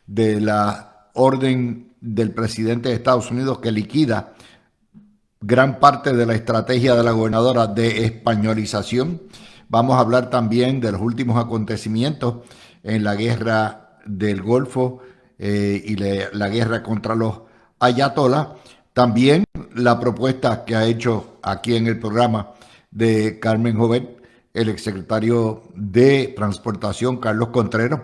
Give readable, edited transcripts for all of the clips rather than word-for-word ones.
de la orden del presidente de Estados Unidos que liquida gran parte de la estrategia de la gobernadora de españolización. Vamos a hablar también de los últimos acontecimientos en la guerra del Golfo y la guerra contra los ayatolás. También la propuesta que ha hecho aquí en el programa de Carmen Jovet, el exsecretario de Transportación, Carlos Contreras,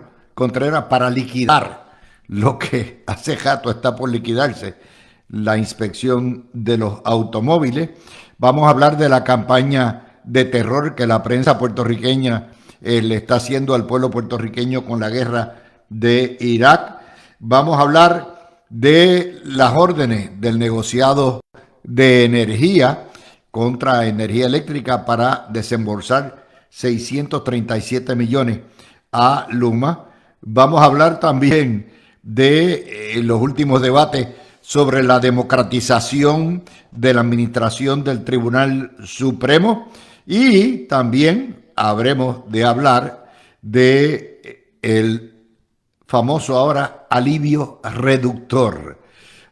para liquidar lo que hace rato está por liquidarse, la inspección de los automóviles. Vamos a hablar de la campaña de terror que la prensa puertorriqueña le está haciendo al pueblo puertorriqueño con la guerra de Irak. Vamos a hablar de las órdenes del negociado de energía contra energía eléctrica para desembolsar 637 millones a Luma. Vamos a hablar también de los últimos debates sobre la democratización de la administración del Tribunal Supremo y también habremos de hablar de el famoso ahora alivio reductor.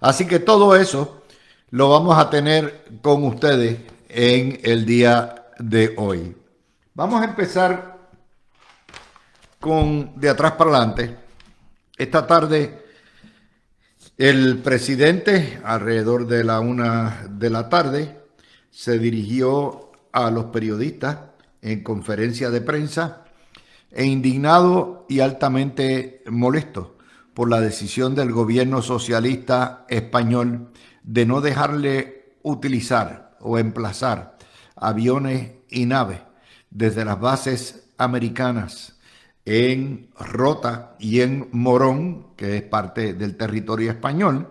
Así que todo eso lo vamos a tener con ustedes en el día de hoy. Vamos a empezar con de atrás para adelante. Esta tarde el presidente, alrededor de la 1 de la tarde, se dirigió a los periodistas en conferencia de prensa e indignado y altamente molesto por la decisión del gobierno socialista español de no dejarle utilizar o emplazar aviones y naves desde las bases americanas en Rota y en Morón, que es parte del territorio español.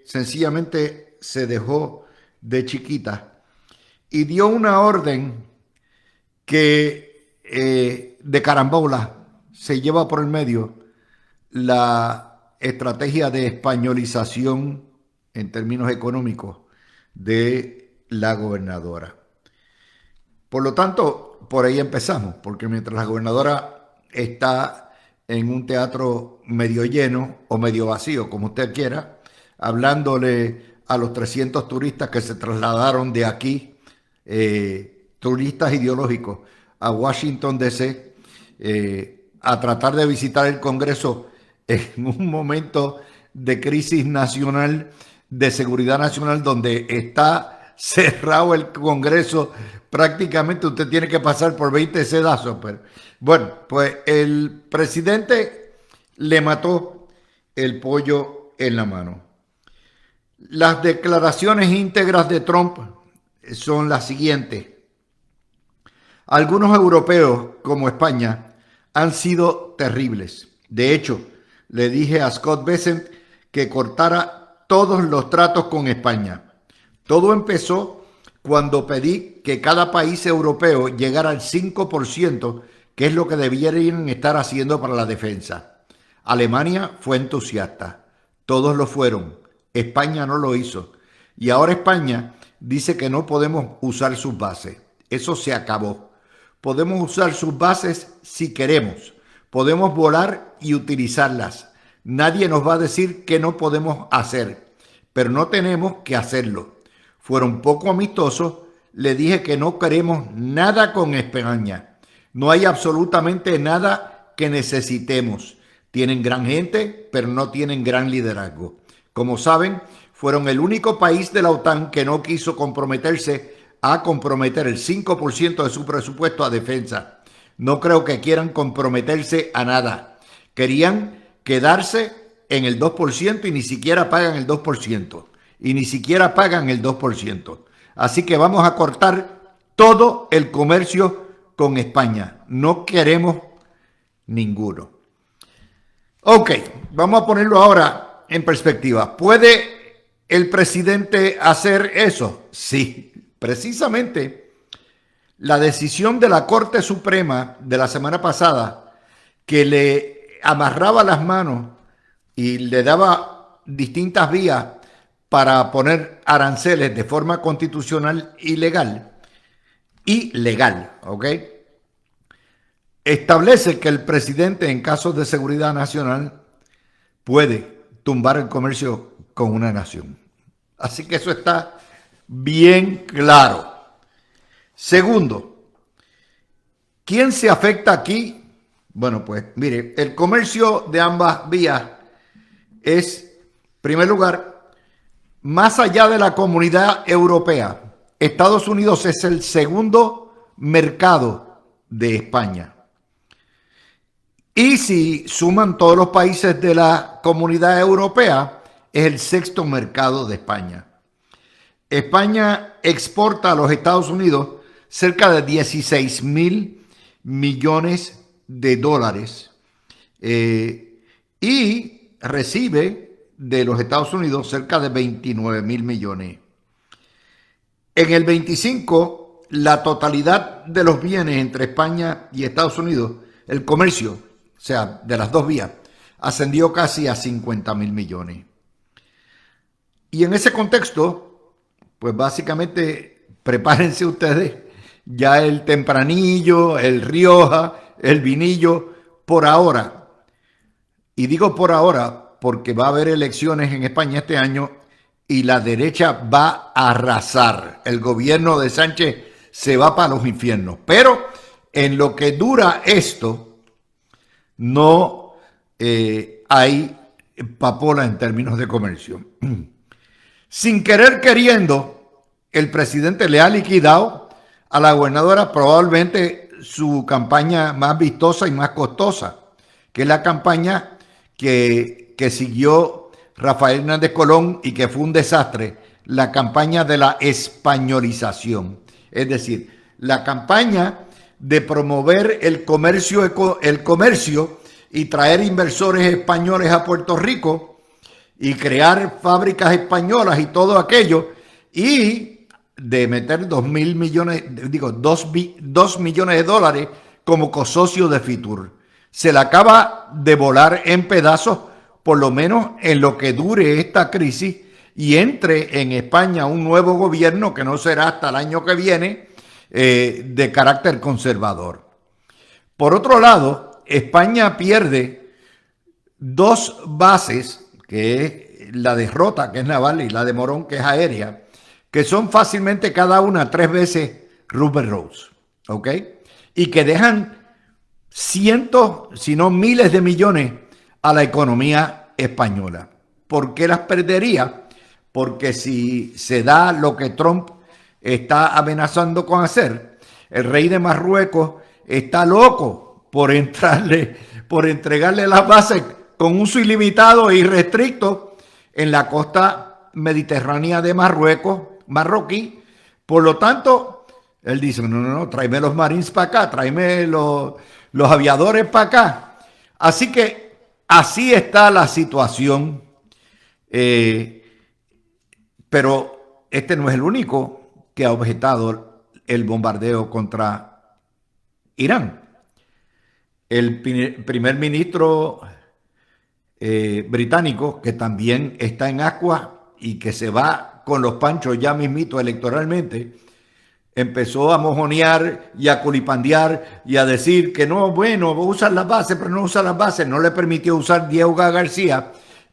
Sencillamente se dejó de chiquita y dio una orden que de carambola se lleva por el medio la estrategia de españolización en términos económicos de la gobernadora. Por lo tanto, por ahí empezamos, porque mientras la gobernadora está en un teatro medio lleno o medio vacío, como usted quiera, hablándole a los 300 turistas que se trasladaron de aquí, turistas ideológicos, a Washington, D.C., a tratar de visitar el Congreso en un momento de crisis nacional, de seguridad nacional, donde está cerrado el Congreso. Prácticamente usted tiene que pasar por 20 sedazos. Pero, bueno, pues el presidente le mató el pollo en la mano. Las declaraciones íntegras de Trump son las siguientes. Algunos europeos, como España, han sido terribles. De hecho, le dije a Scott Bessent que cortara todos los tratos con España. Todo empezó cuando pedí que cada país europeo llegara al 5%, que es lo que debieran estar haciendo para la defensa. Alemania fue entusiasta. Todos lo fueron. España no lo hizo. Y ahora España dice que no podemos usar sus bases. Eso se acabó. Podemos usar sus bases si queremos. Podemos volar y utilizarlas. Nadie nos va a decir qué no podemos hacer, pero no tenemos que hacerlo. Fueron poco amistosos. Le dije que no queremos nada con España. No hay absolutamente nada que necesitemos. Tienen gran gente, pero no tienen gran liderazgo. Como saben, fueron el único país de la OTAN que no quiso comprometerse a comprometer el 5% de su presupuesto a defensa. No creo que quieran comprometerse a nada. Querían quedarse en el 2% y ni siquiera pagan el 2%. Y ni siquiera pagan el 2%. Así que vamos a cortar todo el comercio con España. No queremos ninguno. Ok, vamos a ponerlo ahora en perspectiva. ¿Puede el presidente hacer eso? Sí, precisamente la decisión de la Corte Suprema de la semana pasada, que le amarraba las manos y le daba distintas vías para poner aranceles de forma constitucional y legal, ¿ok? establece que el presidente en casos de seguridad nacional puede tumbar el comercio con una nación. Así que eso está bien claro. Segundo, ¿quién se afecta aquí? Bueno, pues mire, el comercio de ambas vías es, en primer lugar, más allá de la comunidad europea. Estados Unidos es el segundo mercado de España. Y si suman todos los países de la comunidad europea, es el sexto mercado de España. España exporta a los Estados Unidos cerca de 16,000 millones de dólares y recibe de los Estados Unidos cerca de 29,000 millones. En el 25, la totalidad de los bienes entre España y Estados Unidos, el comercio, o sea, de las dos vías, ascendió casi a 50,000 millones. Y en ese contexto, pues básicamente prepárense ustedes ya el tempranillo, el Rioja, el vinillo, por ahora. Y digo por ahora porque va a haber elecciones en España este año y la derecha va a arrasar. El gobierno de Sánchez se va para los infiernos. Pero en lo que dura esto, no hay papola en términos de comercio. Sin querer queriendo, el presidente le ha liquidado a la gobernadora probablemente su campaña más vistosa y más costosa, que es la campaña que siguió Rafael Hernández Colón y que fue un desastre, la campaña de la españolización. Es decir, la campaña de promover el comercio y traer inversores españoles a Puerto Rico y crear fábricas españolas y todo aquello, y de meter 2 millones de dólares como cosocio de Fitur. Se le acaba de volar en pedazos, por lo menos en lo que dure esta crisis y entre en España un nuevo gobierno que no será hasta el año que viene, de carácter conservador. Por otro lado, España pierde dos bases, que es la de Rota, que es naval, y la de Morón, que es aérea, que son fácilmente cada una 3 veces Rupert Rose, ¿ok? Y que dejan cientos, si no miles de millones a la economía española. ¿Por qué las perdería? Porque si se da lo que Trump está amenazando con hacer, el rey de Marruecos está loco por entregarle las bases con uso ilimitado e irrestricto en la costa mediterránea de Marruecos, marroquí. Por lo tanto, él dice, no, tráeme los Marines para acá, tráeme los aviadores para acá. Así que así está la situación, pero este no es el único que ha objetado el bombardeo contra Irán. El primer ministro británico, que también está en ascuas y que se va con los panchos ya mismito electoralmente, empezó a mojonear y a culipandear y a decir que no, bueno, usan las bases, pero no usan las bases. No le permitió usar Diego García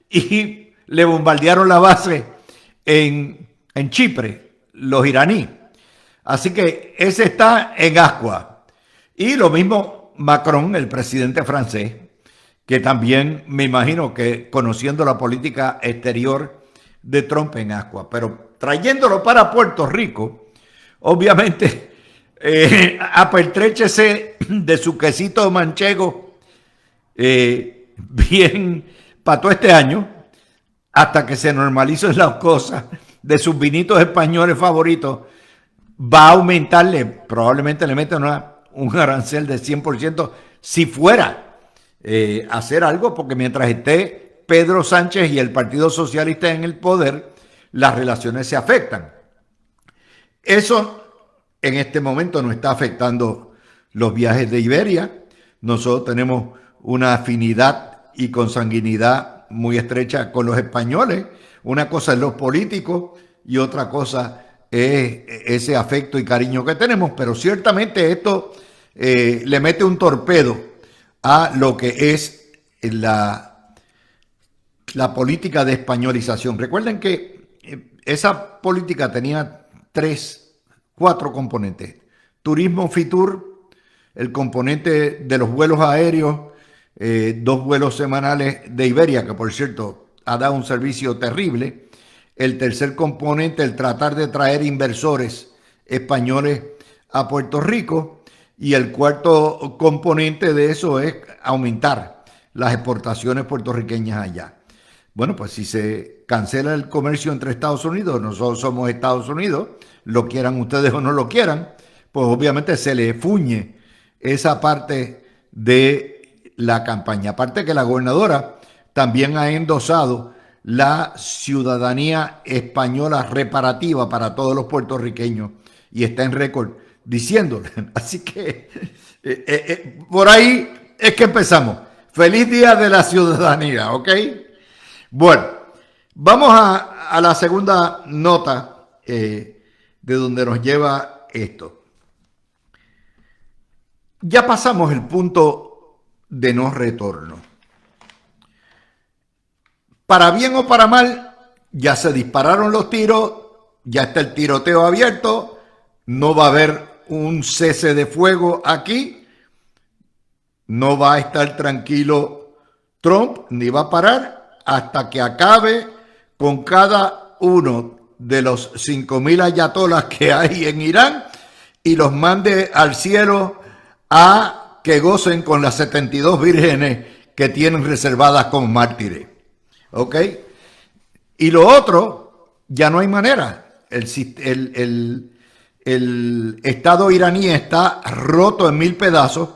y le bombardearon la base en Chipre, los iraníes. Así que ese está en ascua. Y lo mismo Macron, el presidente francés, que también me imagino que conociendo la política exterior de Trump en ascua, pero trayéndolo para Puerto Rico, obviamente apertréchese de su quesito manchego bien para todo este año, hasta que se normalicen las cosas, de sus vinitos españoles favoritos, va a aumentarle, probablemente le metan un arancel de 100% si fuera hacer algo, porque mientras esté Pedro Sánchez y el Partido Socialista en el poder, las relaciones se afectan. Eso en este momento no está afectando los viajes de Iberia. Nosotros tenemos una afinidad y consanguinidad muy estrecha con los españoles. Una cosa es los políticos y otra cosa es ese afecto y cariño que tenemos, pero ciertamente esto le mete un torpedo a lo que es la política de españolización. Recuerden que esa política tenía cuatro componentes. Turismo Fitur, el componente de los vuelos aéreos, 2 vuelos semanales de Iberia, que por cierto ha dado un servicio terrible. El tercer componente, el tratar de traer inversores españoles a Puerto Rico. Y el cuarto componente de eso es aumentar las exportaciones puertorriqueñas allá. Bueno, pues si se cancela el comercio entre Estados Unidos, nosotros somos Estados Unidos, lo quieran ustedes o no lo quieran, pues obviamente se le fuñe esa parte de la campaña. Aparte que la gobernadora también ha endosado la ciudadanía española reparativa para todos los puertorriqueños y está en récord diciéndole. Así que por ahí es que empezamos. Feliz Día de la Ciudadanía, ¿ok? Bueno, vamos a la segunda nota de donde nos lleva esto. Ya pasamos el punto de no retorno. Para bien o para mal, ya se dispararon los tiros, ya está el tiroteo abierto, no va a haber un cese de fuego aquí, no va a estar tranquilo Trump, ni va a parar hasta que acabe con cada uno de los 5,000 ayatolas que hay en Irán y los mande al cielo a que gocen con las 72 vírgenes que tienen reservadas como mártires. ¿Ok? Y lo otro, ya no hay manera. El Estado iraní está roto en 1000 pedazos.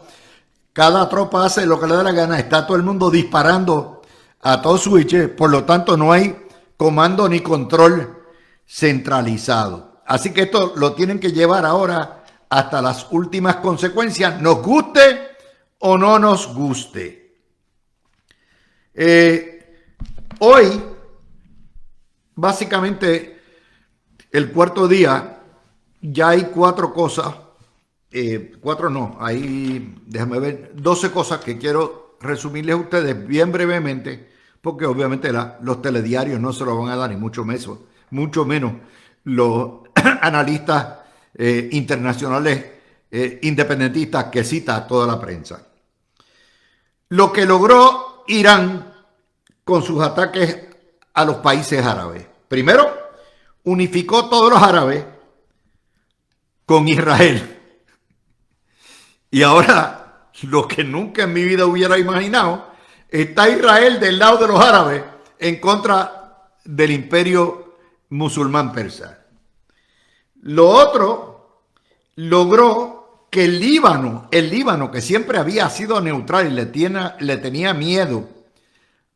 Cada tropa hace lo que le da la gana. Está todo el mundo disparando a todo switch, por lo tanto no hay comando ni control centralizado. Así que esto lo tienen que llevar ahora hasta las últimas consecuencias, nos guste o no nos guste. Hoy, básicamente, el cuarto día, ya hay 4 cosas, 4 no, hay, déjame ver, 12 cosas que quiero resumirles a ustedes bien brevemente, porque obviamente los telediarios no se lo van a dar, y mucho menos los analistas internacionales independentistas que cita toda la prensa. Lo que logró Irán con sus ataques a los países árabes. Primero, unificó todos los árabes con Israel. Y ahora, lo que nunca en mi vida hubiera imaginado, está Israel del lado de los árabes en contra del imperio musulmán persa. Lo otro, logró que el Líbano que siempre había sido neutral y le tenía miedo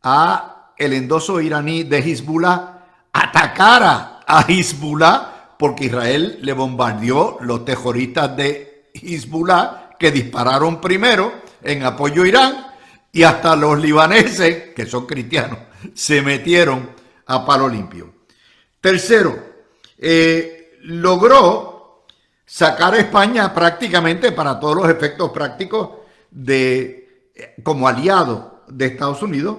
a el endoso iraní de Hezbollah, atacara a Hezbollah porque Israel le bombardeó los terroristas de Hezbollah que dispararon primero en apoyo a Irán, y hasta los libaneses, que son cristianos, se metieron a palo limpio. Tercero, logró sacar a España prácticamente para todos los efectos prácticos como aliado de Estados Unidos.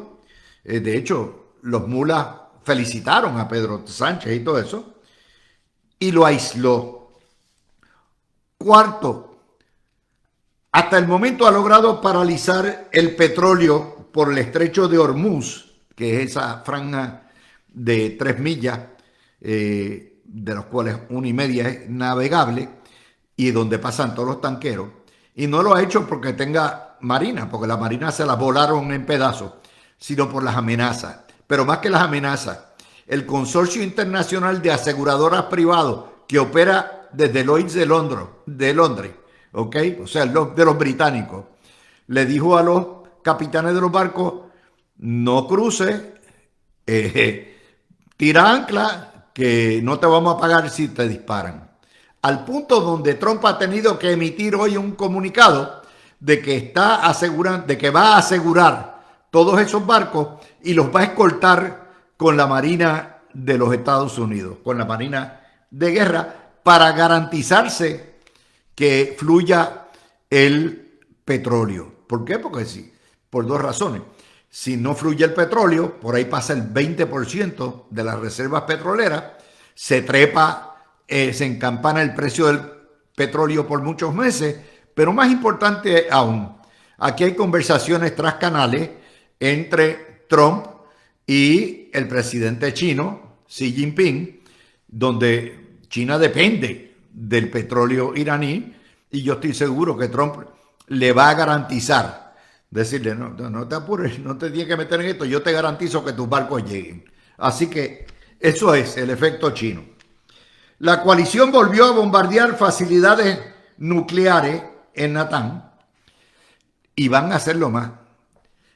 De hecho, los mulas felicitaron a Pedro Sánchez y todo eso, y lo aisló. Cuarto, hasta el momento ha logrado paralizar el petróleo por el estrecho de Hormuz, que es esa franja de 3 millas, de los cuales 1,5 es navegable y donde pasan todos los tanqueros. Y no lo ha hecho porque tenga marina, porque las marinas se las volaron en pedazos, sino por las amenazas. Pero más que las amenazas, el Consorcio Internacional de Aseguradoras Privados, que opera desde Lloyd's de Londres, ¿ok? O sea, de los británicos, le dijo a los capitanes de los barcos: no cruces, tira ancla, que no te vamos a pagar si te disparan. Al punto donde Trump ha tenido que emitir hoy un comunicado de que de que va a asegurar todos esos barcos y los va a escoltar con la Marina de los Estados Unidos, con la Marina de Guerra, para garantizarse que fluya el petróleo. ¿Por qué? Porque sí, por dos razones. Si no fluye el petróleo, por ahí pasa el 20% de las reservas petroleras, se trepa, se encampana el precio del petróleo por muchos meses, pero más importante aún, aquí hay conversaciones tras canales entre Trump y el presidente chino, Xi Jinping, donde China depende del petróleo iraní, y yo estoy seguro que Trump le va a garantizar, decirle, no te apures, no te tienes que meter en esto, yo te garantizo que tus barcos lleguen. Así que eso es el efecto chino. La coalición volvió a bombardear facilidades nucleares en Natanz y van a hacerlo más.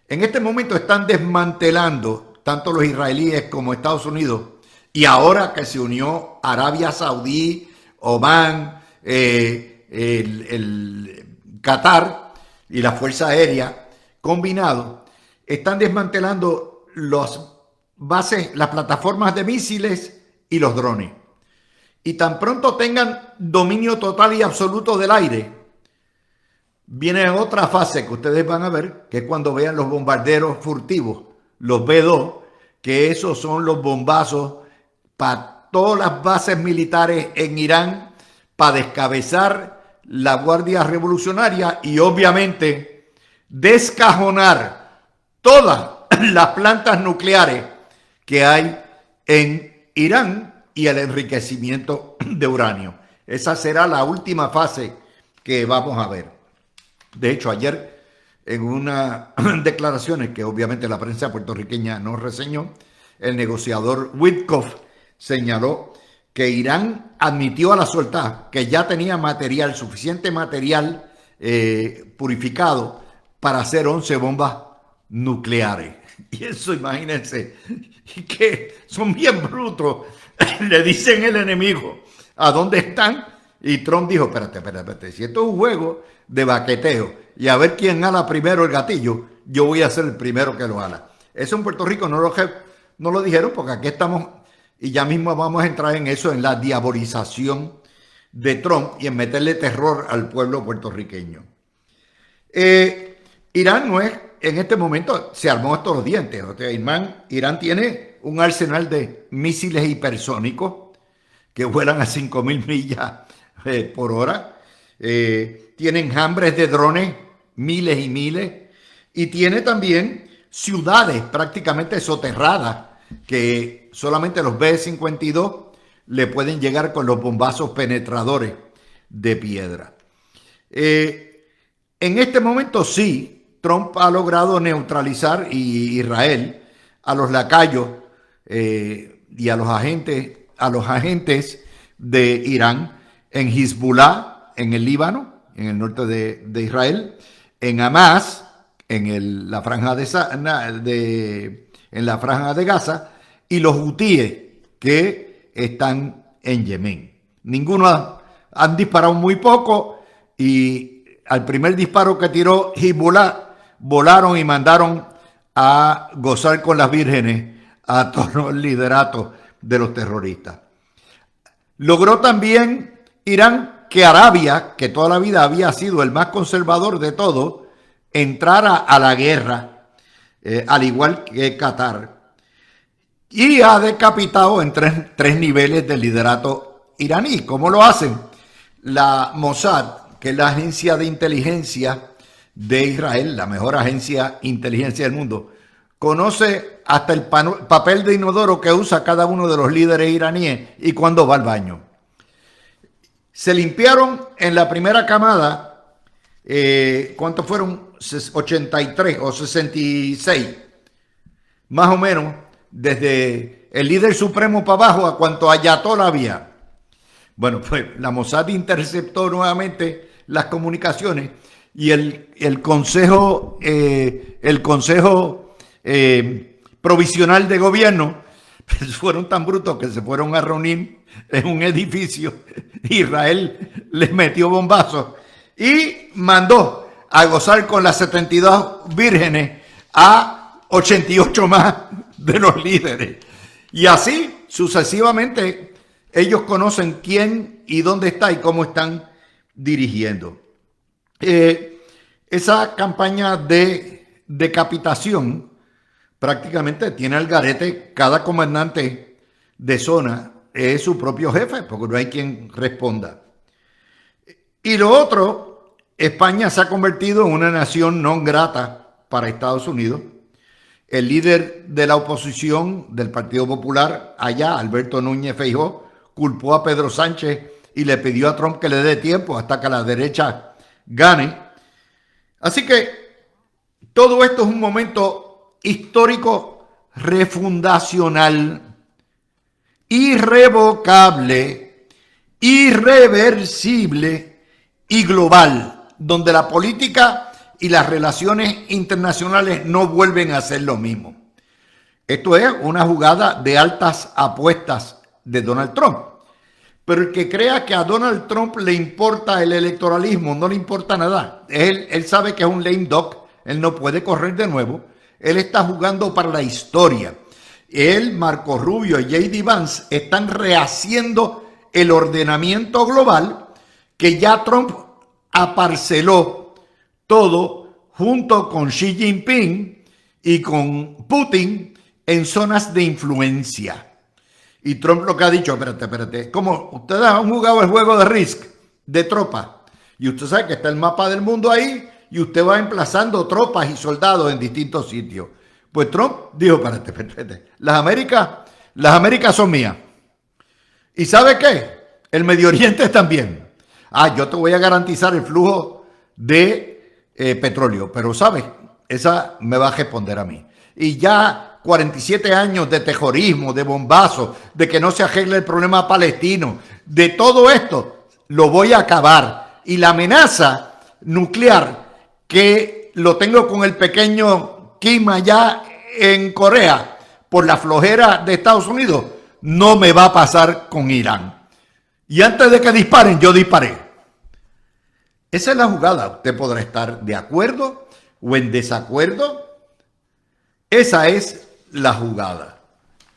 En este momento están desmantelando tanto los israelíes como Estados Unidos, y ahora que se unió Arabia Saudí, Omán, el Qatar y la Fuerza Aérea combinado, están desmantelando las bases, las plataformas de misiles y los drones. Y tan pronto tengan dominio total y absoluto del aire, viene otra fase que ustedes van a ver, que es cuando vean los bombarderos furtivos, los B-2, que esos son los bombazos para todas las bases militares en Irán, para descabezar la Guardia Revolucionaria y obviamente descajonar todas las plantas nucleares que hay en Irán y el enriquecimiento de uranio. Esa será la última fase que vamos a ver. De hecho, ayer en unas declaraciones que obviamente la prensa puertorriqueña no reseñó, el negociador Witkoff señaló que Irán admitió a la soltada que ya tenía material, suficiente material purificado para hacer 11 bombas nucleares. Y eso, imagínense, que son bien brutos. Le dicen el enemigo a dónde están, y Trump dijo, espérate, si esto es un juego de baqueteo y a ver quién ala primero el gatillo, yo voy a ser el primero que lo ala. Eso en Puerto Rico no lo dijeron, porque aquí estamos, y ya mismo vamos a entrar en eso, en la diabolización de Trump y en meterle terror al pueblo puertorriqueño. Irán no es, en este momento se armó hasta los dientes. O sea, Irán tiene un arsenal de misiles hipersónicos que vuelan a 5.000 millas por hora. Tienen enjambres de drones, miles y miles. Y tiene también ciudades prácticamente soterradas que solamente los B-52 le pueden llegar con los bombazos penetradores de piedra. En este momento sí, Trump ha logrado neutralizar, y Israel, a los lacayos y a los agentes de Irán en Hezbollah, en el Líbano, en el norte de Israel, en Hamas, en la franja de Gaza, y los hutíes que están en Yemen. Ninguno han disparado muy poco, y al primer disparo que tiró Hezbollah, volaron y mandaron a gozar con las vírgenes a todos los lideratos de los terroristas. Logró también Irán que Arabia, que toda la vida había sido el más conservador de todo, entrara a la guerra, al igual que Qatar, y ha decapitado en tres niveles de liderato iraní. ¿Cómo lo hacen? La Mossad, que es la agencia de inteligencia de Israel, la mejor agencia de inteligencia del mundo, conoce hasta el papel de inodoro que usa cada uno de los líderes iraníes y cuándo va al baño. Se limpiaron en la primera camada, ¿cuántos fueron? 83 o 66, más o menos, desde el líder supremo para abajo a cuanto ayatolá había. Bueno, pues la Mossad interceptó nuevamente las comunicaciones, y el consejo provisional de gobierno, pues fueron tan brutos que se fueron a reunir en un edificio. Israel les metió bombazos y mandó a gozar con las 72 vírgenes a 88 más de los líderes. Y así sucesivamente ellos conocen quién y dónde está y cómo están dirigiendo. Esa campaña de decapitación prácticamente tiene al garete. Cada comandante de zona es su propio jefe, porque no hay quien responda. Y lo otro, España se ha convertido en una nación non grata para Estados Unidos. El líder de la oposición del Partido Popular allá, Alberto Núñez Feijóo, culpó a Pedro Sánchez y le pidió a Trump que le dé tiempo hasta que la derecha gane. Así que todo esto es un momento histórico refundacional, irrevocable, irreversible y global, donde la política y las relaciones internacionales no vuelven a ser lo mismo. Esto es una jugada de altas apuestas de Donald Trump. Pero el que crea que a Donald Trump le importa el electoralismo, no le importa nada. Él sabe que es un lame duck, él no puede correr de nuevo. Él está jugando para la historia. Él, Marco Rubio y J.D. Vance están rehaciendo el ordenamiento global que ya Trump aparceló todo junto con Xi Jinping y con Putin en zonas de influencia. Y Trump lo que ha dicho, espérate, como ustedes han jugado el juego de Risk, de tropas, y usted sabe que está el mapa del mundo ahí, y usted va emplazando tropas y soldados en distintos sitios. Pues Trump dijo, espérate, las Américas son mías. ¿Y sabe qué? El Medio Oriente también. Yo te voy a garantizar el flujo de petróleo, pero ¿sabes? Esa me va a responder a mí. Y ya 47 años de terrorismo, de bombazo, de que no se arregle el problema palestino, de todo esto, lo voy a acabar. Y la amenaza nuclear que lo tengo con el pequeño Kim allá en Corea por la flojera de Estados Unidos, no me va a pasar con Irán. Y antes de que disparen, yo disparé. Esa es la jugada. Usted podrá estar de acuerdo o en desacuerdo. Esa es la jugada.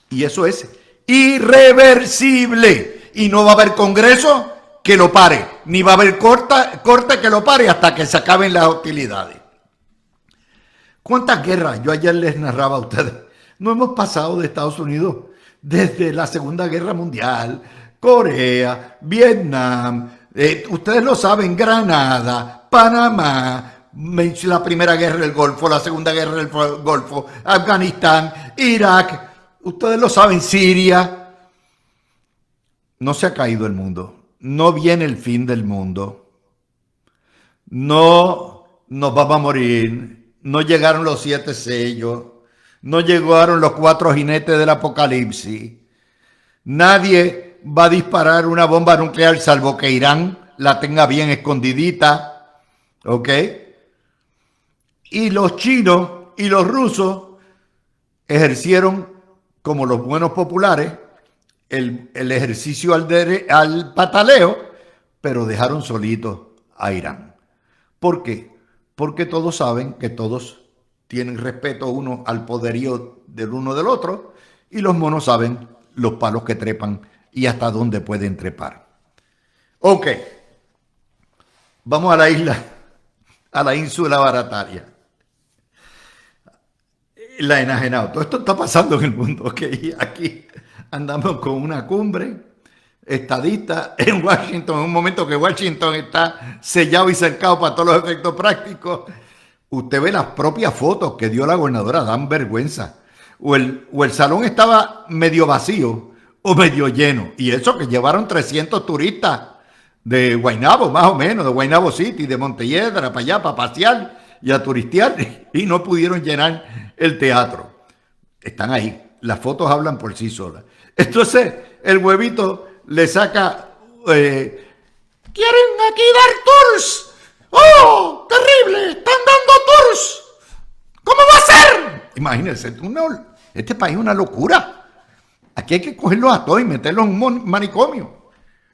Y eso es irreversible. Y no va a haber Congreso que lo pare. Ni va a haber corte que lo pare hasta que se acaben las hostilidades. ¿Cuántas guerras? Yo ayer les narraba a ustedes. No hemos pasado de Estados Unidos desde la Segunda Guerra Mundial, Corea, Vietnam, ustedes lo saben, Granada, Panamá, la Primera Guerra del Golfo, la Segunda Guerra del Golfo, Afganistán, Irak, ustedes lo saben, Siria. No se ha caído el mundo, no viene el fin del mundo, no nos vamos a morir, no llegaron los 7 sellos, no llegaron los 4 jinetes del apocalipsis, nadie va a disparar una bomba nuclear salvo que Irán la tenga bien escondidita, ¿ok? Y los chinos y los rusos ejercieron, como los buenos populares, el ejercicio al pataleo, pero dejaron solito a Irán. ¿Por qué? Porque todos saben que todos tienen respeto uno al poderío del uno del otro, y los monos saben los palos que trepan y hasta dónde pueden trepar. Ok, vamos a la isla, a la ínsula Barataria. La enajenado. Todo esto está pasando en el mundo. Okay. Aquí andamos con una cumbre estadista en Washington, en un momento que Washington está sellado y cercado para todos los efectos prácticos. Usted ve las propias fotos que dio la gobernadora, dan vergüenza. O el salón estaba medio vacío o medio lleno. Y eso que llevaron 300 turistas de Guaynabo, más o menos, de Guaynabo City, de Montelledra, para allá, para pasear y a turistear, y no pudieron llenar el teatro. Están ahí, las fotos hablan por sí solas. Entonces el huevito le saca, ¿quieren aquí dar tours? ¡Oh, terrible! ¡Están dando tours! ¿Cómo va a ser? Imagínense, este país es una locura. Aquí hay que cogerlos a todos y meterlos en un manicomio.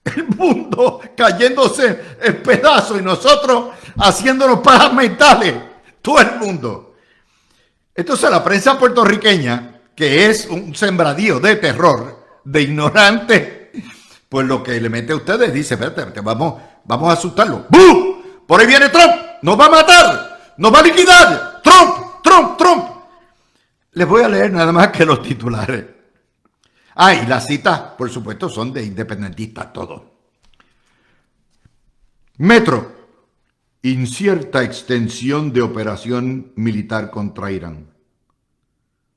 El mundo cayéndose en pedazos y nosotros haciéndonos pajas mentales. Todo el mundo. Entonces la prensa puertorriqueña, que es un sembradío de terror, de ignorantes, pues lo que le mete a ustedes dice, espérate, vamos a asustarlo. ¡Bú! por ahí viene Trump, nos va a matar, nos va a liquidar, Trump, Trump, Trump. Les voy a leer nada más que los titulares. Ah, y las citas, por supuesto, son de independentistas todos. Metro, incierta extensión de operación militar contra Irán.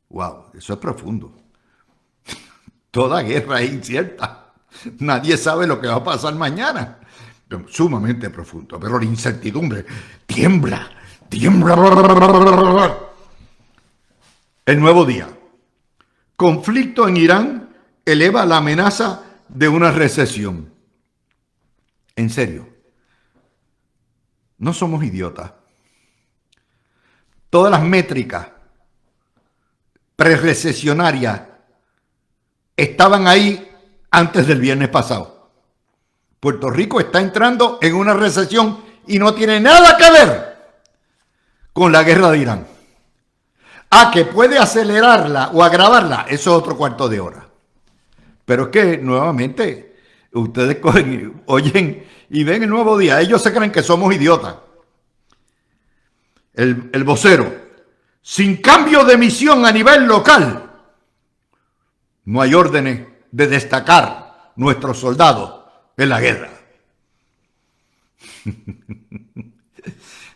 Wow, eso es profundo. Toda guerra es incierta. Nadie sabe lo que va a pasar mañana. Sumamente profundo, pero la incertidumbre tiembla, tiembla. El Nuevo Día. Conflicto en Irán eleva la amenaza de una recesión. En serio, no somos idiotas. Todas las métricas prerecesionarias estaban ahí antes del viernes pasado. Puerto Rico está entrando en una recesión y no tiene nada que ver con la guerra de Irán. Que puede acelerarla o agravarla, eso es otro cuarto de hora. Pero es que nuevamente ustedes oyen y ven el Nuevo Día. Ellos se creen que somos idiotas. El vocero. Sin cambio de misión a nivel local, no hay órdenes de destacar nuestros soldados en la guerra.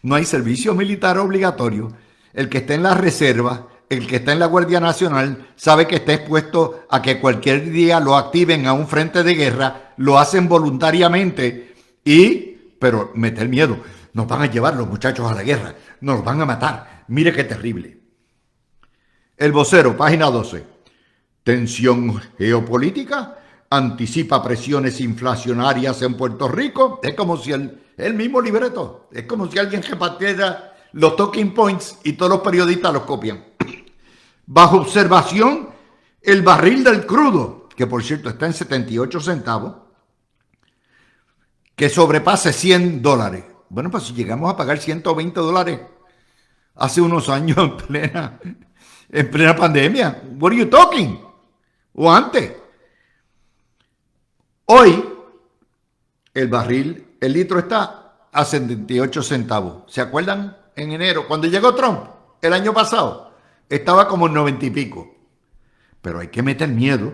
No hay servicio militar obligatorio. El que está en la reserva, el que está en la Guardia Nacional, sabe que está expuesto a que cualquier día lo activen a un frente de guerra, lo hacen voluntariamente pero meter miedo. Nos van a llevar los muchachos a la guerra, nos van a matar. Mire qué terrible. El vocero, página 12. Tensión geopolítica anticipa presiones inflacionarias en Puerto Rico. Es como si el mismo libreto, es como si alguien repartiera los talking points y todos los periodistas los copian. Bajo observación, el barril del crudo, que por cierto está en 78 centavos, que sobrepase $100. Bueno, pues si llegamos a pagar $120 hace unos años en plena pandemia, what are you talking? O antes. Hoy, el litro está a 78 centavos. ¿Se acuerdan? En enero, cuando llegó Trump, el año pasado, estaba como en 90 y pico. Pero hay que meter miedo.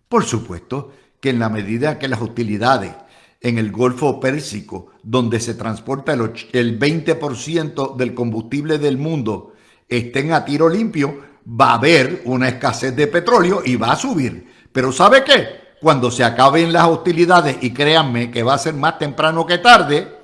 Por supuesto que en la medida que las hostilidades en el Golfo Pérsico, donde se transporta el 20% del combustible del mundo, estén a tiro limpio, va a haber una escasez de petróleo y va a subir. Pero ¿sabe qué? Cuando se acaben las hostilidades, y créanme que va a ser más temprano que tarde,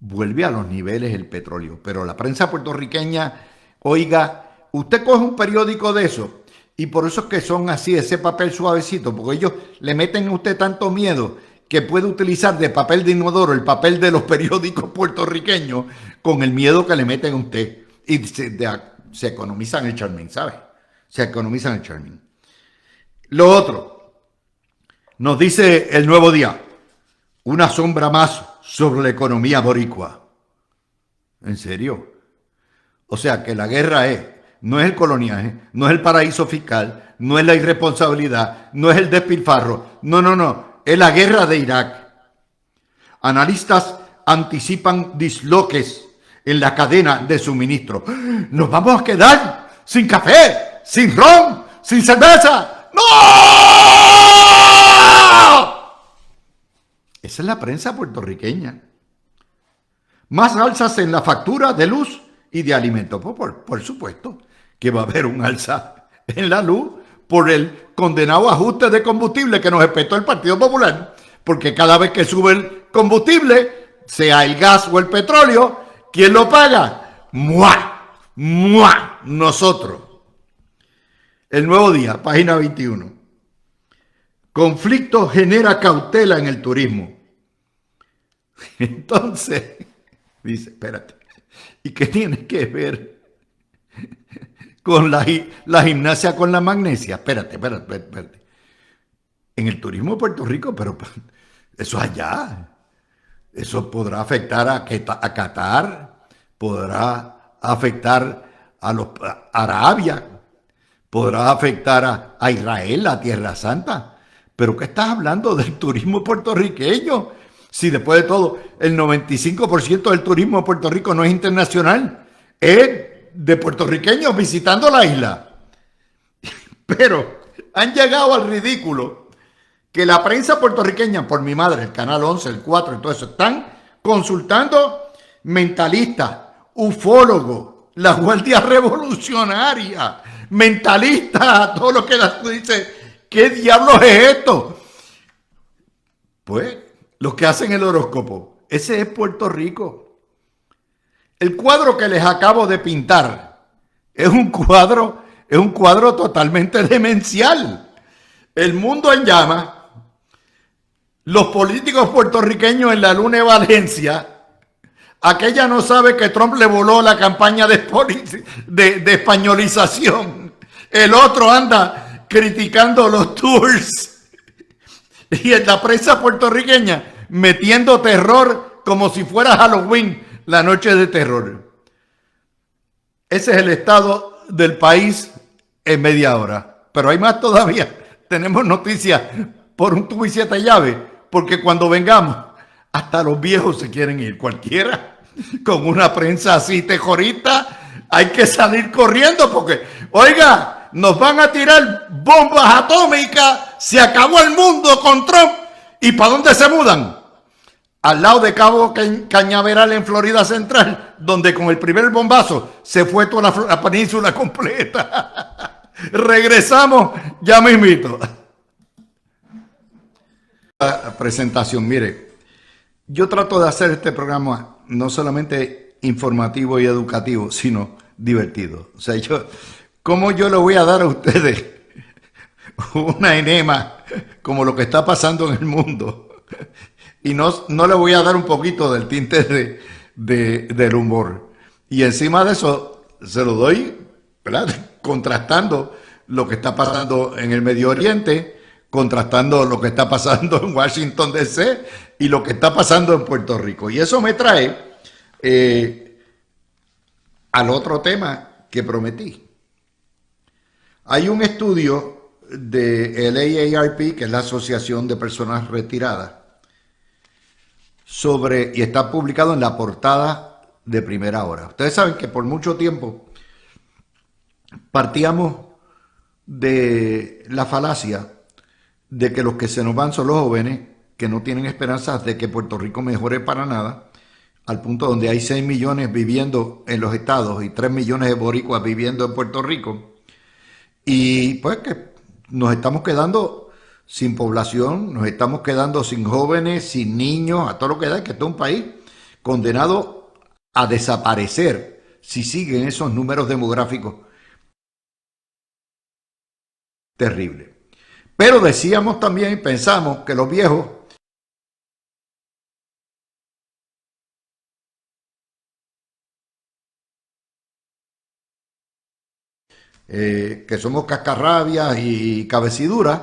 vuelve a los niveles el petróleo. Pero la prensa puertorriqueña, oiga, usted coge un periódico de eso, y por eso es que son así, ese papel suavecito, porque ellos le meten a usted tanto miedo que puede utilizar de papel de inodoro el papel de los periódicos puertorriqueños con el miedo que le meten a usted. Y se economizan el charming, ¿sabe? Se economizan el charming. Lo otro, nos dice el Nuevo Día, una sombra más sobre la economía boricua. ¿En serio? O sea que la guerra no es el coloniaje, no es el paraíso fiscal, no es la irresponsabilidad, no es el despilfarro, no, es la guerra de Irak. Analistas anticipan disloques en la cadena de suministro. Nos vamos a quedar sin café, sin ron, sin cerveza. ¡No! Esa es la prensa puertorriqueña. Más alzas en la factura de luz y de alimentos. Por supuesto que va a haber un alza en la luz por el condenado ajuste de combustible que nos espetó el Partido Popular. Porque cada vez que sube el combustible, sea el gas o el petróleo, ¿quién lo paga? ¡Mua! Nosotros. El Nuevo Día, página 21. Conflicto genera cautela en el turismo. Entonces, dice, espérate, ¿y qué tiene que ver con la gimnasia con la magnesia? Espérate. En el turismo de Puerto Rico, pero eso allá. Eso podrá afectar a Qatar, podrá afectar a Arabia, podrá afectar a Israel, la Tierra Santa. ¿Pero qué estás hablando del turismo puertorriqueño? Si después de todo, el 95% del turismo de Puerto Rico no es internacional, es de puertorriqueños visitando la isla. Pero han llegado al ridículo que la prensa puertorriqueña, por mi madre, el Canal 11, el 4 y todo eso, están consultando mentalistas, ufólogos, la Guardia Revolucionaria, mentalistas, todo lo que tú dices, ¿qué diablos es esto? Pues los que hacen el horóscopo, ese es Puerto Rico. El cuadro que les acabo de pintar es un cuadro totalmente demencial. El mundo en llamas, los políticos puertorriqueños en la luna de Valencia. Aquella no sabe que Trump le voló la campaña de españolización. El otro anda criticando los tours. Y en la prensa puertorriqueña metiendo terror como si fuera Halloween, la noche de terror. Ese es el estado del país en media hora. Pero hay más todavía. Tenemos noticias por un tubo y siete llaves, porque cuando vengamos, hasta los viejos se quieren ir. Cualquiera con una prensa así terrorista, hay que salir corriendo porque, oiga, nos van a tirar bombas atómicas, se acabó el mundo con Trump. ¿Y para dónde se mudan? Al lado de Cabo Cañaveral en Florida Central, donde con el primer bombazo se fue toda la península completa. Regresamos ya mismito. La presentación, mire, yo trato de hacer este programa no solamente informativo y educativo, sino divertido. O sea, ¿cómo yo le voy a dar a ustedes una enema como lo que está pasando en el mundo? Y no le voy a dar un poquito del tinte del humor. Y encima de eso, se lo doy, ¿verdad? Contrastando lo que está pasando en el Medio Oriente, contrastando lo que está pasando en Washington DC y lo que está pasando en Puerto Rico. Y eso me trae al otro tema que prometí. Hay un estudio del AARP, que es la Asociación de Personas Retiradas, y está publicado en la portada de Primera Hora. Ustedes saben que por mucho tiempo partíamos de la falacia de que los que se nos van son los jóvenes, que no tienen esperanzas de que Puerto Rico mejore para nada, al punto donde hay 6 millones viviendo en los estados y 3 millones de boricuas viviendo en Puerto Rico. Y pues que nos estamos quedando sin población, nos estamos quedando sin jóvenes, sin niños, a todo lo que da, que está un país condenado a desaparecer si siguen esos números demográficos terribles. Pero decíamos también y pensamos que los viejos que somos cascarrabias y cabeciduras,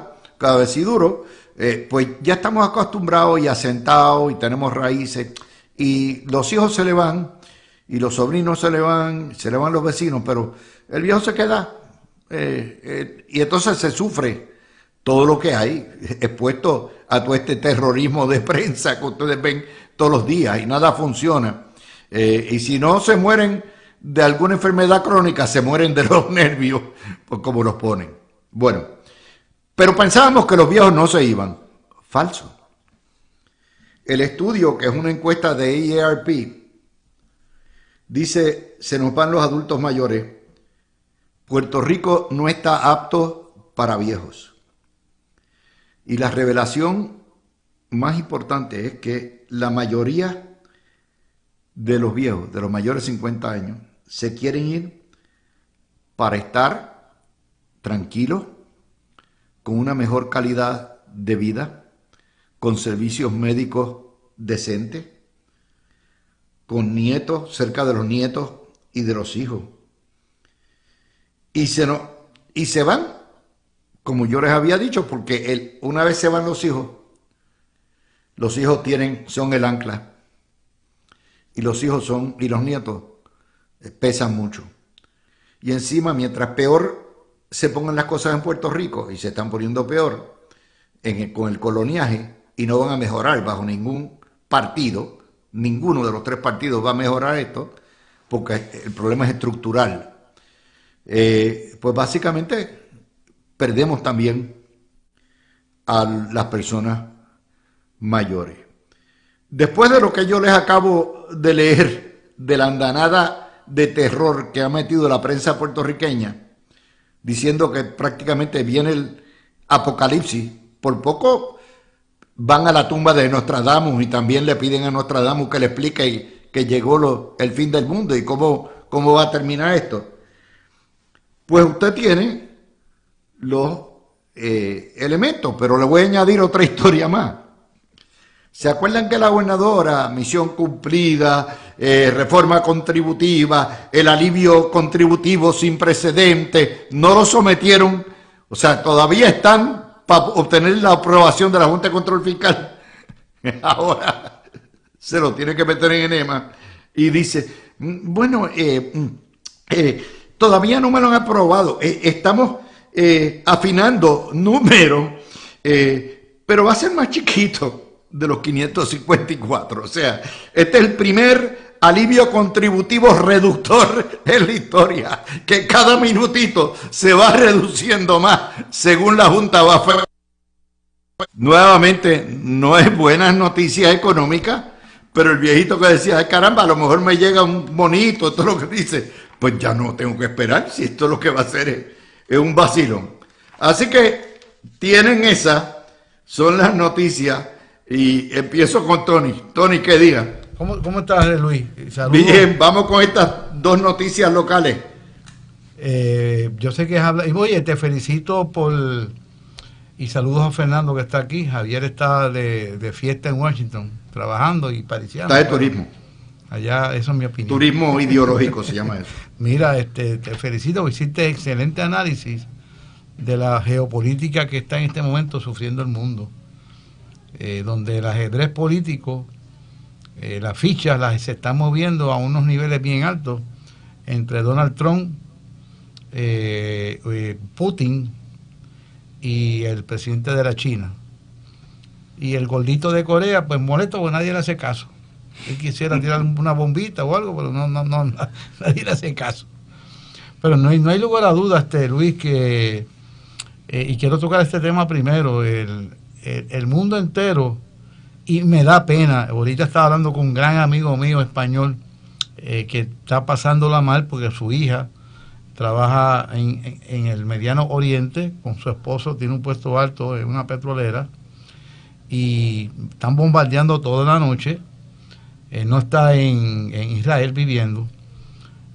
pues ya estamos acostumbrados y asentados y tenemos raíces y los hijos se le van y los sobrinos se le van los vecinos, pero el viejo se queda y entonces se sufre todo lo que hay expuesto a todo este terrorismo de prensa que ustedes ven todos los días y nada funciona. Y si no se mueren de alguna enfermedad crónica, se mueren de los nervios, pues como los ponen. Bueno, pero pensábamos que los viejos no se iban. Falso. El estudio, que es una encuesta de AARP, dice, se nos van los adultos mayores. Puerto Rico no está apto para viejos. Y la revelación más importante es que la mayoría de los viejos, de los mayores de 50 años, se quieren ir para estar tranquilos, con una mejor calidad de vida, con servicios médicos decentes, con nietos, cerca de los nietos y de los hijos. Y se van, como yo les había dicho, porque una vez se van los hijos son el ancla. Y los hijos y los nietos pesan mucho. Y encima, mientras peor se pongan las cosas en Puerto Rico, y se están poniendo peor con el coloniaje, y no van a mejorar bajo ningún partido, ninguno de los 3 partidos va a mejorar esto, porque el problema es estructural. Pues básicamente perdemos también a las personas mayores. Después de lo que yo les acabo de leer, de la andanada de terror que ha metido la prensa puertorriqueña, diciendo que prácticamente viene el apocalipsis, por poco van a la tumba de Nostradamus y también le piden a Nostradamus que le explique que llegó el fin del mundo y cómo va a terminar esto. Pues usted tiene los elementos, pero le voy a añadir otra historia más. ¿Se acuerdan que la gobernadora, misión cumplida, reforma contributiva, el alivio contributivo sin precedentes, no lo sometieron? O sea, todavía están para obtener la aprobación de la Junta de Control Fiscal. Ahora se lo tiene que meter en enema y dice, bueno, todavía no me lo han aprobado, estamos afinando números, pero va a ser más chiquito de los 554. O sea, este es el primer alivio contributivo reductor en la historia, que cada minutito se va reduciendo más según la Junta va a... Nuevamente, no es buenas noticias económicas, pero el viejito que decía, ay caramba, a lo mejor me llega un bonito, esto es lo que dice, pues ya no tengo que esperar, si esto es lo que va a hacer es un vacilón. Así que tienen son las noticias. Y empiezo con Tony. Tony, ¿qué diga? ¿Cómo estás, Luis? Saludos. Bien, vamos con estas 2 noticias locales. Yo sé que habla. Y oye, te felicito y saludos a Fernando que está aquí. Javier está de fiesta en Washington, trabajando y pariciando. Está de turismo. Allá, eso es mi opinión. Turismo ideológico se llama eso. Mira, te felicito, hiciste excelente análisis de la geopolítica que está en este momento sufriendo el mundo. Donde el ajedrez político, las fichas se están moviendo a unos niveles bien altos entre Donald Trump, Putin y el presidente de la China. Y el gordito de Corea, pues molesto porque nadie le hace caso. Él quisiera tirar una bombita o algo, pero no nadie le hace caso. Pero no hay lugar a dudas, Luis, que y quiero tocar este tema primero, el mundo entero, y me da pena. Ahorita estaba hablando con un gran amigo mío español que está pasándola mal porque su hija trabaja en el Mediano Oriente con su esposo, tiene un puesto alto en una petrolera y están bombardeando toda la noche. No está en Israel viviendo,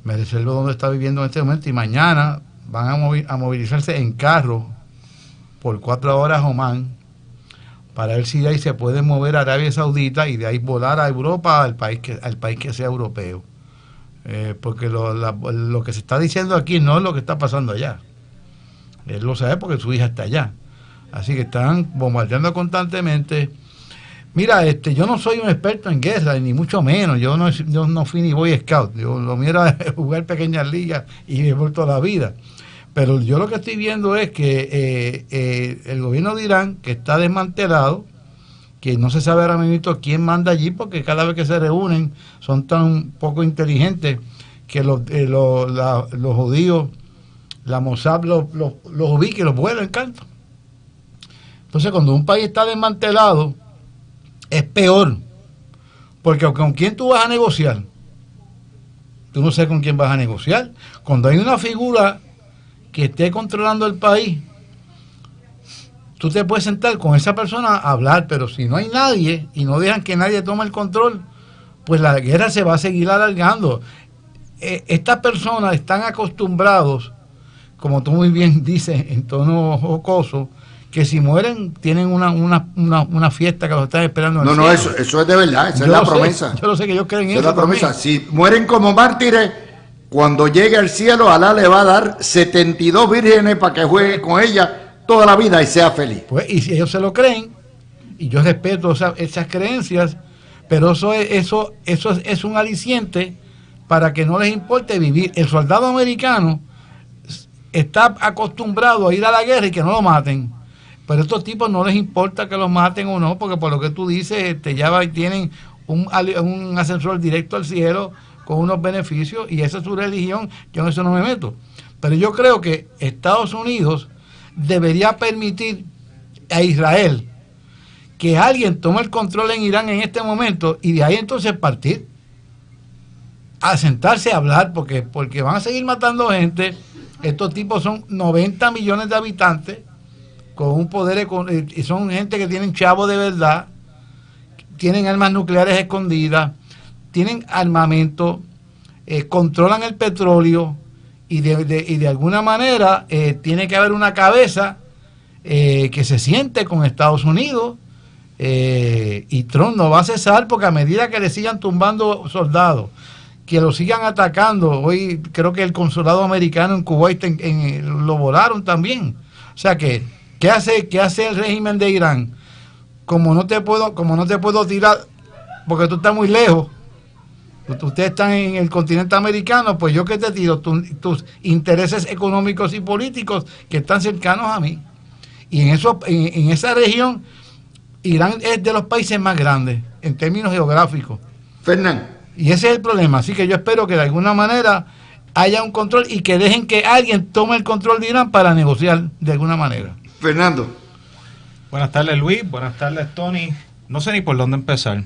me reservo donde está viviendo en este momento, y mañana van a movilizarse en carro por 4 horas a Omán para ver si de ahí se puede mover a Arabia Saudita y de ahí volar a Europa, al país que sea europeo. Porque lo que se está diciendo aquí no es lo que está pasando allá. Él lo sabe porque su hija está allá. Así que están bombardeando constantemente. Mira, yo no soy un experto en guerra, ni mucho menos. Yo no fui ni Boy Scout. Yo lo mío era jugar pequeñas ligas y vivir toda la vida. Pero yo lo que estoy viendo es que el gobierno de Irán, que está desmantelado, que no se sabe ahora mismo quién manda allí, porque cada vez que se reúnen son tan poco inteligentes que los judíos, la Mossad, los ubica y los vuela en canto. Entonces, cuando un país está desmantelado, es peor, porque con quién tú vas a negociar, tú no sabes con quién vas a negociar. Cuando hay una figura que esté controlando el país, tú te puedes sentar con esa persona a hablar, pero si no hay nadie y no dejan que nadie tome el control, pues la guerra se va a seguir alargando. Estas personas están acostumbrados, como tú muy bien dices en tono jocoso, que si mueren tienen una fiesta que los están esperando en el cielo. Eso es de verdad, esa es la promesa. Yo lo sé que ellos creen en eso. Es la promesa. Si mueren como mártires, cuando llegue al cielo, Alá le va a dar 72 vírgenes para que juegue con ella toda la vida y sea feliz. Pues, y si ellos se lo creen, y yo respeto esas creencias, pero eso es un aliciente para que no les importe vivir. El soldado americano está acostumbrado a ir a la guerra y que no lo maten. Pero a estos tipos no les importa que los maten o no, porque por lo que tú dices, tienen un ascensor directo al cielo con unos beneficios, y esa es su religión. Yo en eso no me meto. Pero yo creo que Estados Unidos debería permitir a Israel que alguien tome el control en Irán en este momento, y de ahí entonces partir a sentarse a hablar, porque van a seguir matando gente. Estos tipos son 90 millones de habitantes con un poder, y son gente que tienen chavos de verdad, tienen armas nucleares escondidas, tienen armamento, controlan el petróleo, y de alguna manera tiene que haber una cabeza que se siente con Estados Unidos, y Trump no va a cesar, porque a medida que le sigan tumbando soldados, que lo sigan atacando, hoy creo que el consulado americano en Kuwait lo volaron también. O sea que, ¿qué hace el régimen de Irán? Como no te puedo tirar porque tú estás muy lejos, ustedes están en el continente americano, pues yo que te tiro tus intereses económicos y políticos que están cercanos a mí. Y en esa región, Irán es de los países más grandes en términos geográficos. Fernán. Y ese es el problema. Así que yo espero que de alguna manera haya un control, y que dejen que alguien tome el control de Irán para negociar de alguna manera. Fernando. Buenas tardes, Luis. Buenas tardes, Tony. No sé ni por dónde empezar.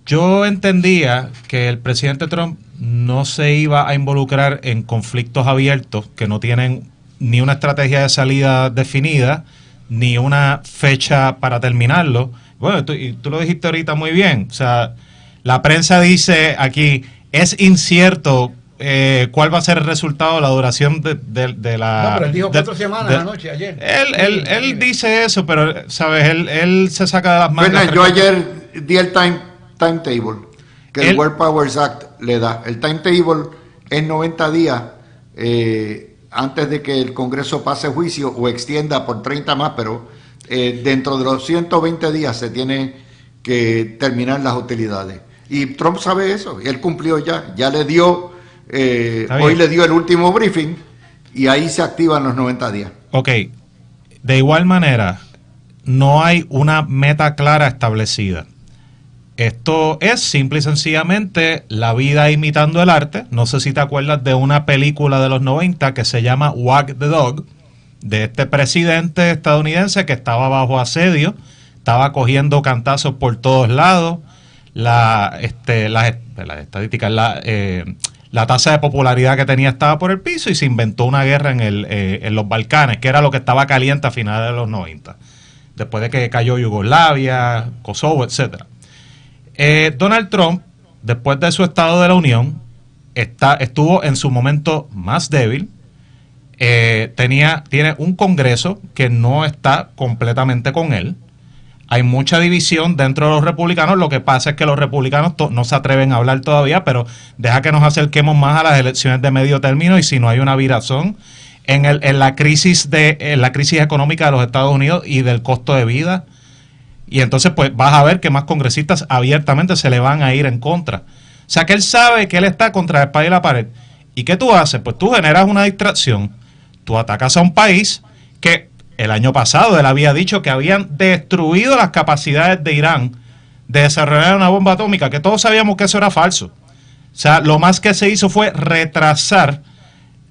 Yo entendía que el presidente Trump no se iba a involucrar en conflictos abiertos que no tienen ni una estrategia de salida definida, ni una fecha para terminarlo. Bueno, tú lo dijiste ahorita muy bien. O sea, la prensa dice aquí, es incierto cuál va a ser el resultado, la duración de la... No, pero él dijo 4 semanas anoche, ayer. Él dice eso, pero, ¿sabes? Él se saca de las manos. Bueno, yo ayer di el timetable que el World Powers Act le da. El timetable es 90 días antes de que el Congreso pase juicio o extienda por 30 más, pero dentro de los 120 días se tiene que terminar las hostilidades. Y Trump sabe eso, y él cumplió ya le dio, hoy le dio el último briefing, y ahí se activan los 90 días. Ok, de igual manera, no hay una meta clara establecida. Esto es simple y sencillamente la vida imitando el arte. No sé si te acuerdas de una película de los 90 que se llama Wag the Dog, de este presidente estadounidense que estaba bajo asedio, estaba cogiendo cantazos por todos lados, las estadísticas, la tasa de popularidad que tenía estaba por el piso, y se inventó una guerra en los Balcanes, que era lo que estaba caliente a finales de los 90, después de que cayó Yugoslavia, Kosovo, etcétera. Donald Trump, después de su estado de la Unión, estuvo en su momento más débil. Tiene un Congreso que no está completamente con él. Hay mucha división dentro de los republicanos. Lo que pasa es que los republicanos no se atreven a hablar todavía, pero deja que nos acerquemos más a las elecciones de medio término, y si no hay una virazón en la crisis económica de los Estados Unidos y del costo de vida. Y entonces pues vas a ver que más congresistas abiertamente se le van a ir en contra. O sea que él sabe que él está contra la espada y la pared. ¿Y qué tú haces? Pues tú generas una distracción. Tú atacas a un país que el año pasado él había dicho que habían destruido las capacidades de Irán de desarrollar una bomba atómica, que todos sabíamos que eso era falso. O sea, lo más que se hizo fue retrasar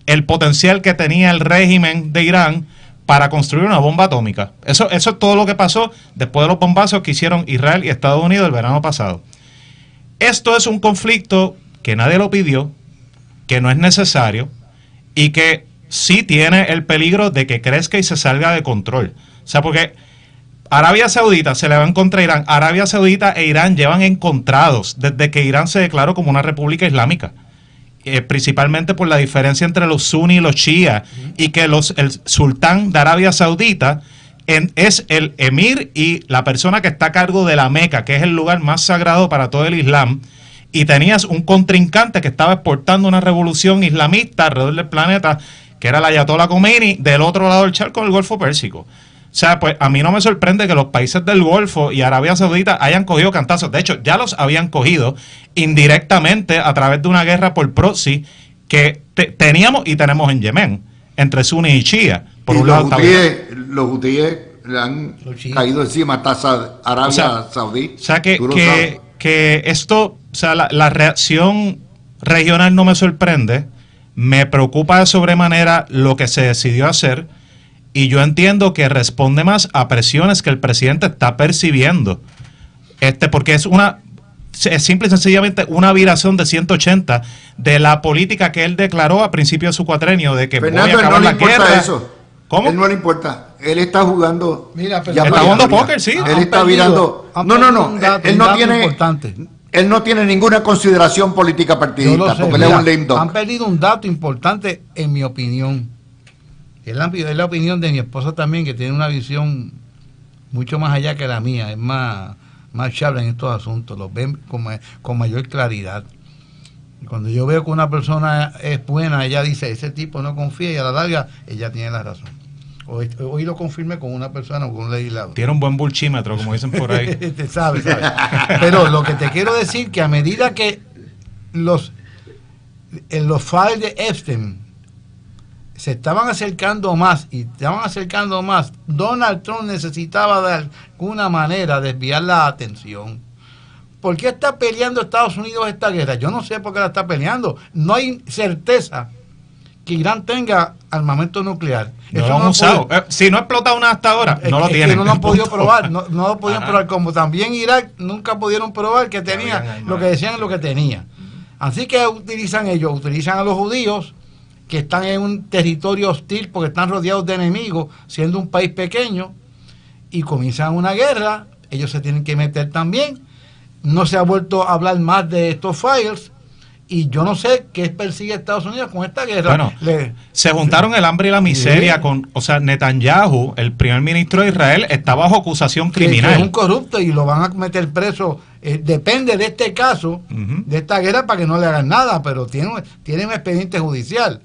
el potencial que tenía el régimen de Irán para construir una bomba atómica. Eso es todo lo que pasó después de los bombazos que hicieron Israel y Estados Unidos el verano pasado. Esto es un conflicto que nadie lo pidió, que no es necesario, y que sí tiene el peligro de que crezca y se salga de control. O sea, porque Arabia Saudita se le van contra Irán. Arabia Saudita e Irán llevan encontrados desde que Irán se declaró como una república islámica. Principalmente por la diferencia entre los suní y los chiíes, y que el sultán de Arabia Saudita es el emir y la persona que está a cargo de la Meca, que es el lugar más sagrado para todo el Islam, y tenías un contrincante que estaba exportando una revolución islamista alrededor del planeta, que era el Ayatollah Khomeini, del otro lado del charco, del Golfo Pérsico. O sea, pues a mí no me sorprende que los países del Golfo y Arabia Saudita hayan cogido cantazos. De hecho, ya los habían cogido indirectamente a través de una guerra por proxy que teníamos y tenemos en Yemen. entre suní y chiíes. Por y un los lado, los hutíes le han caído encima hasta Arabia Saudí. O sea, Tú lo sabes. que esto, o sea, la reacción regional no me sorprende, me preocupa de sobremanera lo que se decidió hacer, y yo entiendo que responde más a presiones que el presidente está percibiendo, porque es simple y sencillamente una viración de 180 de la política que él declaró a principio de su cuatrenio, de que Fernando, voy a acabar no la le importa guerra. eso. ¿Cómo? Él no le importa. Él está jugando. Mira, pero ya está para jugando allá. póker, sí. Él está virando. No. Él no tiene. Importante. Él no tiene ninguna consideración política Yo partidista, lo sé, porque él es mira, un lame dog. han perdido un dato importante, en mi opinión. Es la opinión de mi esposa también, que tiene una visión mucho más allá que la mía, es más chable en estos asuntos, los ven con mayor claridad. Cuando yo veo que una persona es buena, ella dice, ese tipo no confía, y a la larga ella tiene la razón. Hoy lo confirmé con una persona o con un legislador. Tiene un buen bulchímetro, como dicen por ahí. Te sabe. Pero lo que te quiero decir, que a medida que los files de Epstein se estaban acercando más, Donald Trump necesitaba de alguna manera desviar la atención. ¿Por qué está peleando Estados Unidos esta guerra? Yo no sé por qué la está peleando. No hay certeza que Irán tenga armamento nuclear. No Eso lo han no usado. puede- Si no ha explotado una hasta ahora, no lo es que tienen. no lo han podido Punto. probar, no lo podían Ajá. probar, como también Irak nunca pudieron probar que tenía habían lo que decían lo que tenía. Así que utilizan a los judíos, que están en un territorio hostil porque están rodeados de enemigos, siendo un país pequeño, y comienzan una guerra. Ellos se tienen que meter también. No se ha vuelto a hablar más de estos files, y yo no sé qué persigue Estados Unidos con esta guerra. Bueno, se juntaron el hambre y la miseria Sí. o sea, Netanyahu, el primer ministro de Israel, está bajo acusación que criminal. es un corrupto y lo van a meter preso. Depende de este caso, Ujú. de esta guerra, para que no le hagan nada, pero tiene un expediente judicial.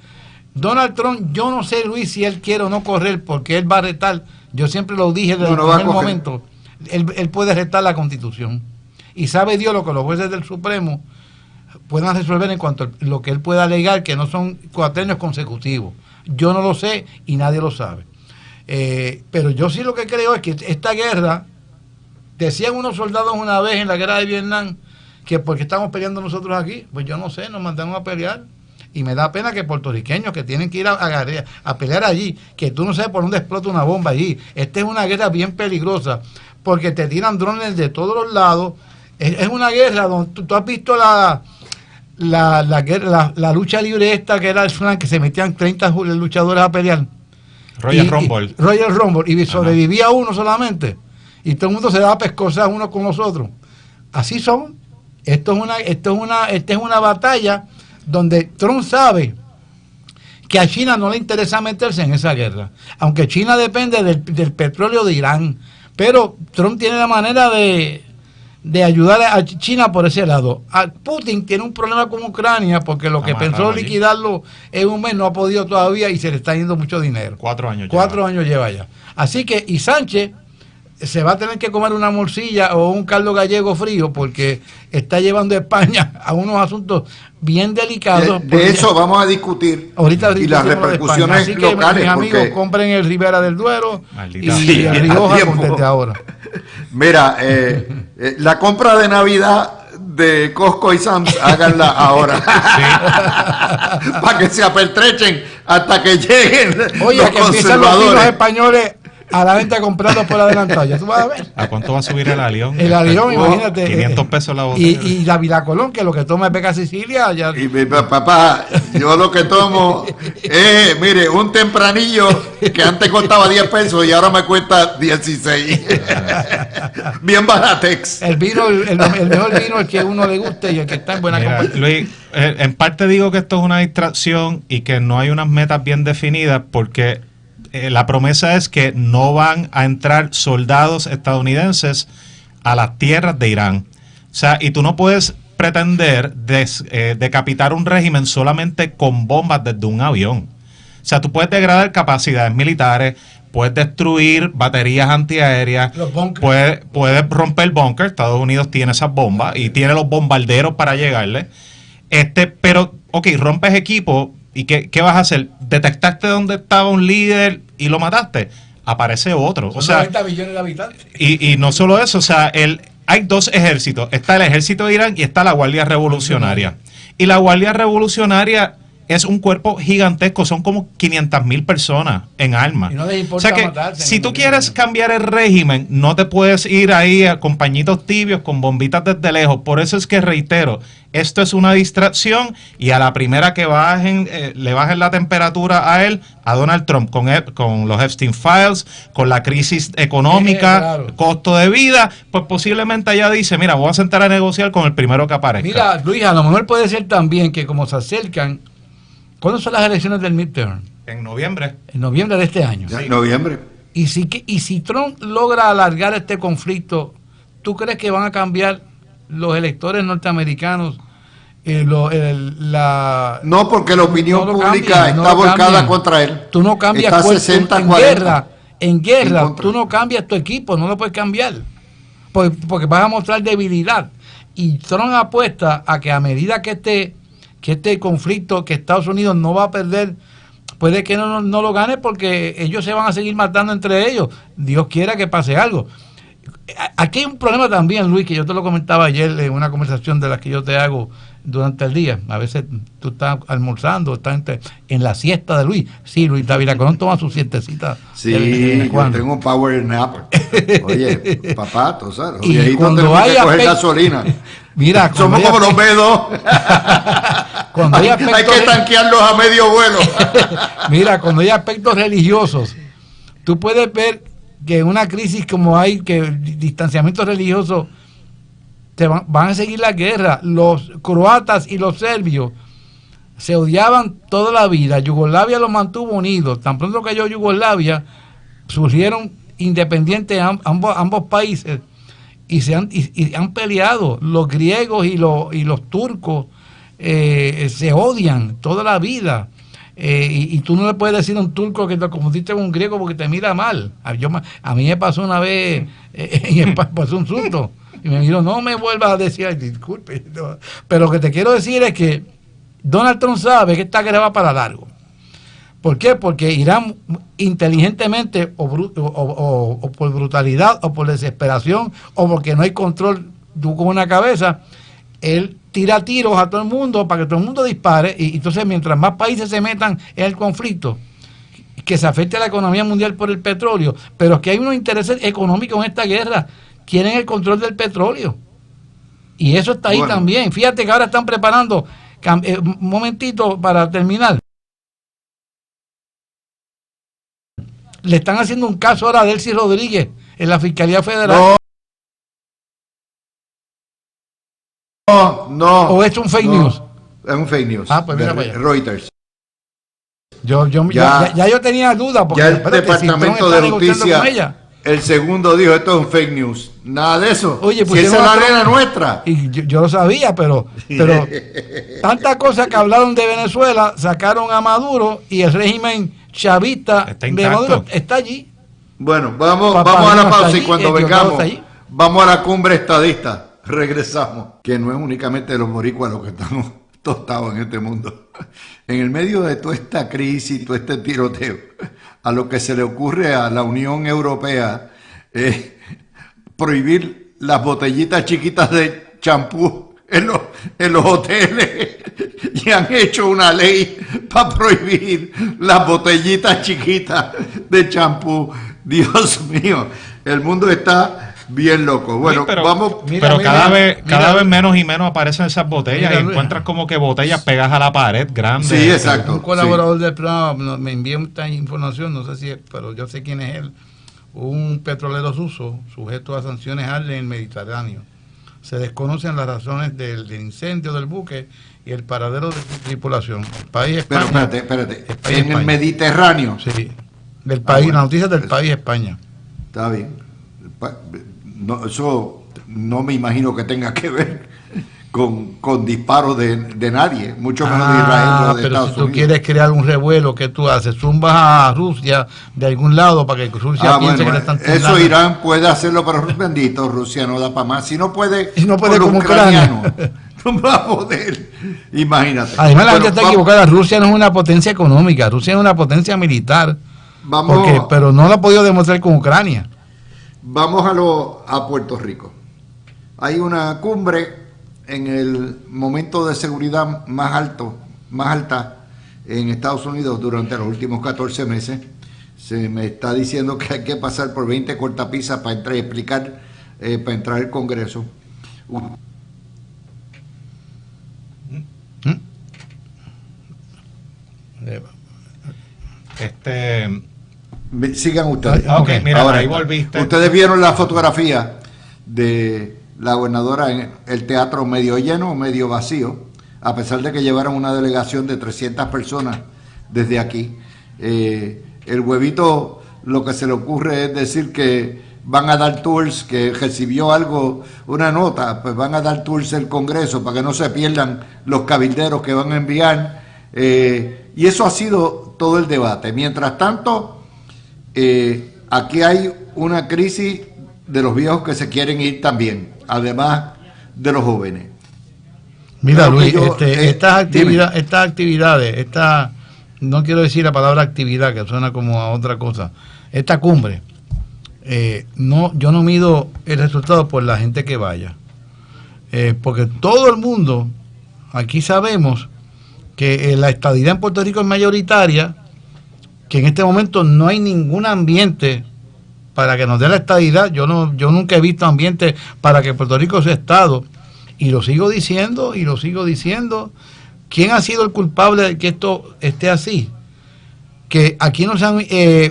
Donald Trump, yo no sé, Luis, si él quiere o no correr, porque él va a retar. Yo siempre lo dije desde No el va a primer coger. momento. Él puede retar la Constitución. Y sabe Dios lo que los jueces del Supremo puedan resolver en cuanto a lo que él pueda alegar, que no son cuatrenios consecutivos. Yo no lo sé y nadie lo sabe. Pero yo sí lo que creo es que esta guerra, decían unos soldados una vez en la guerra de Vietnam, que porque estamos peleando nosotros aquí, pues yo no sé, nos mandaron a pelear. Y me da pena que puertorriqueños que tienen que ir a pelear allí, que tú no sabes por dónde explota una bomba allí. Esta es una guerra bien peligrosa, porque te tiran drones de todos los lados. Es una guerra donde tú has visto la lucha libre esta, que era el Slam, que se metían 30 luchadores a pelear. Royal Rumble. Royal Rumble, y sobrevivía uno solamente. Y todo el mundo se daba pescosas unos con los otros. Así son. Esta es una batalla donde Trump sabe que a China no le interesa meterse en esa guerra, aunque China depende del petróleo de Irán, pero Trump tiene la manera de ayudar a China por ese lado. Putin tiene un problema con Ucrania, porque lo que pensó allí. liquidarlo en un mes no ha podido todavía, y se le está yendo mucho dinero. 4 años. 4 años lleva ya. Así que, y Sánchez se va a tener que comer una morcilla o un caldo gallego frío, porque está llevando a España a unos asuntos bien delicados. De eso vamos a discutir. Ahorita y las repercusiones Así que, locales. mis amigos, porque, compren el Ribera del Duero Maldita y sea. el A Rioja tiempo. desde ahora. mira, la compra de Navidad de Costco y Sam's, háganla ahora. Para que se apertrechen hasta que lleguen Oye, los que empiezan los chinos conservadores. españoles a la venta comprando por adelantado. Ya tú vas a ver. ¿A cuánto va a subir el alión? El avión, imagínate. 500 pesos la botella. Y la Vilacolón, que lo que toma es Beca Sicilia. Ya, Y papá, yo lo que tomo es, mire, un tempranillo que antes costaba 10 pesos y ahora me cuesta 16. Bien baratex. el vino, el mejor vino es que a uno le guste y el que está en buena Mira, compañía. Luis, en parte digo que esto es una distracción y que no hay unas metas bien definidas, porque la promesa es que no van a entrar soldados estadounidenses a las tierras de Irán. O sea, y tú no puedes pretender decapitar un régimen solamente con bombas desde un avión. O sea, tú puedes degradar capacidades militares, puedes destruir baterías antiaéreas, Los bunkers. puedes romper búnker. Estados Unidos tiene esas bombas y tiene los bombarderos para llegarle. Pero, ok, rompes equipo, ¿Y qué vas a hacer? ¿Detectaste dónde estaba un líder y lo mataste? Aparece otro. Son 90 millones de habitantes. Y no solo eso, o sea, hay dos ejércitos. Está el ejército de Irán y está la Guardia Revolucionaria. Y la Guardia Revolucionaria es un cuerpo gigantesco, son como 500,000 personas en armas. Y no les importa o sea que matarse, si tú quieres cambiar el régimen, no te puedes ir ahí a compañitos tibios con bombitas desde lejos. Por eso es que reitero, esto es una distracción y a la primera que le bajen la temperatura a él, a Donald Trump, con los Epstein Files, con la crisis económica, claro. Costo de vida, pues posiblemente allá dice, mira, voy a sentar a negociar con el primero que aparezca. Mira, Luis, a lo mejor puede ser también que como se acercan, ¿cuándo son las elecciones del midterm? En noviembre. En noviembre de este año. Ya, noviembre. Y si Trump logra alargar este conflicto, ¿tú crees que van a cambiar los electores norteamericanos? No, porque la opinión pública está volcada contra él. Tú no cambias está 60-40. en guerra tú no cambias tu equipo, no lo puedes cambiar. Porque vas a mostrar debilidad. Y Trump apuesta a que a medida que este conflicto, que Estados Unidos no va a perder, puede que no lo gane porque ellos se van a seguir matando entre ellos. Dios quiera que pase algo. Aquí hay un problema también, Luis, que yo te lo comentaba ayer en una conversación de las que yo te hago durante el día. A veces tú estás almorzando, estás en la siesta de Luis. Sí, Luis David Colón toma su siestecita. Sí, yo tengo un power nap. Oye, papá, tú sabes, los y viejitos cuando tenemos hay que coger gasolina. Mira, somos como los B2. Cuando hay que tanquearlos a medio vuelo. Mira, cuando hay aspectos religiosos, tú puedes ver que en una crisis como hay, que distanciamiento religioso, van a seguir la guerra. Los croatas y los serbios se odiaban toda la vida. Yugoslavia los mantuvo unidos. Tan pronto cayó Yugoslavia, surgieron independientes ambos países y han peleado. Los griegos y los turcos se odian toda la vida. Y tú no le puedes decir a un turco que te confundiste con un griego porque te mira mal. A mí me pasó una vez pasó un susto y me miró, no me vuelvas a decir, ay, disculpe, no. Pero lo que te quiero decir es que Donald Trump sabe que esta guerra va para largo. ¿Por qué? Porque Irán inteligentemente o por brutalidad o por desesperación o porque no hay control con una cabeza, él tira tiros a todo el mundo para que todo el mundo dispare y entonces mientras más países se metan en el conflicto, que se afecte a la economía mundial por el petróleo, pero es que hay unos intereses económicos en esta guerra, quieren el control del petróleo y eso está ahí también. Fíjate que ahora están preparando, un momentito para terminar, le están haciendo un caso ahora a Delcy Rodríguez en la Fiscalía Federal. No. ¿O es un fake news? Es un fake news. Pues mira para allá. Reuters. Ya yo tenía dudas porque ya el Departamento de Justicia, el segundo dijo, esto es un fake news. Nada de eso. Oye, si esa es la arena nuestra. Y yo lo sabía, pero tantas cosas que hablaron de Venezuela, sacaron a Maduro y el régimen chavista de Maduro está allí. Bueno, vamos a la pausa y cuando vengamos, vamos a la cumbre estadista. Regresamos, que no es únicamente los boricuas los que estamos tostados en este mundo. En el medio de toda esta crisis, todo este tiroteo, a lo que se le ocurre a la Unión Europea es prohibir las botellitas chiquitas de champú en los hoteles y han hecho una ley para prohibir las botellitas chiquitas de champú. Dios mío, el mundo está bien loco. Bueno, pero, vamos. Pero cada vez menos y menos aparecen esas botellas y encuentras como que botellas pegadas a la pared grandes. Sí, exacto. Un colaborador del programa me envió esta información, no sé si es, pero yo sé quién es él. Un petrolero ruso sujeto a sanciones en el Mediterráneo. Se desconocen las razones del incendio del buque y el paradero de su tripulación. El país España. Pero espérate. En el Mediterráneo. Sí. Del país, bueno, la noticia del país España. Está bien. No, eso no me imagino que tenga que ver con disparos de nadie, mucho menos de Israel o de pero Estados si tú Unidos. quieres crear un revuelo, ¿qué tú haces? Zumbas a Rusia de algún lado para que Rusia piense que le están turnando. Eso Irán puede hacerlo, pero bendito, Rusia no da para más. Si no puede como ucranianos, No va a poder. Imagínate. Además, la Bueno, gente está vamos- equivocada. Rusia no es una potencia económica, Rusia es una potencia militar. Vamos, Pero no lo ha podido demostrar con Ucrania. vamos a Puerto Rico. Hay una cumbre en el momento de seguridad más alta en Estados Unidos durante los últimos 14 meses. Se me está diciendo que hay que pasar por 20 cortapisas para para entrar al Congreso. Sigan ustedes. Ok, mira, Ahora, ahí volviste. ustedes vieron la fotografía de la gobernadora en el teatro medio lleno o medio vacío, a pesar de que llevaron una delegación de 300 personas desde aquí. El huevito lo que se le ocurre es decir que van a dar tours, que recibió algo, una nota, pues van a dar tours el Congreso para que no se pierdan los cabilderos que van a enviar. Y eso ha sido todo el debate. Mientras tanto, aquí hay una crisis de los viejos que se quieren ir también, además de los jóvenes. Mira, Claro que Luis, yo, estas dime. actividades, no quiero decir la palabra actividad, que suena como a otra cosa, esta cumbre, yo no mido el resultado por la gente que vaya, porque todo el mundo, aquí sabemos que la estadidad en Puerto Rico es mayoritaria, que en este momento no hay ningún ambiente para que nos dé la estadidad. Yo nunca he visto ambiente para que Puerto Rico sea estado, y lo sigo diciendo. ¿Quién ha sido el culpable de que esto esté así? Que aquí no se han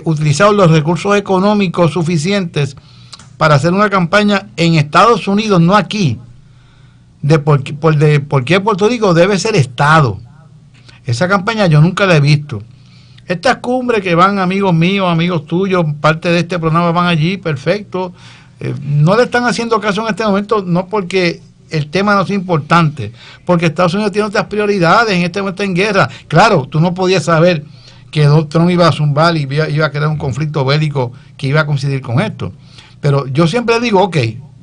utilizado los recursos económicos suficientes para hacer una campaña en Estados Unidos, no aquí, de por qué Puerto Rico debe ser estado. Esa campaña yo nunca la he visto. Estas cumbres que van amigos míos, amigos tuyos, parte de este programa van allí, perfecto. No le están haciendo caso en este momento, no porque el tema no sea importante, porque Estados Unidos tiene otras prioridades, en este momento en guerra. Claro, tú no podías saber que Trump iba a zumbar y iba a crear un conflicto bélico que iba a coincidir con esto. Pero yo siempre digo, ok,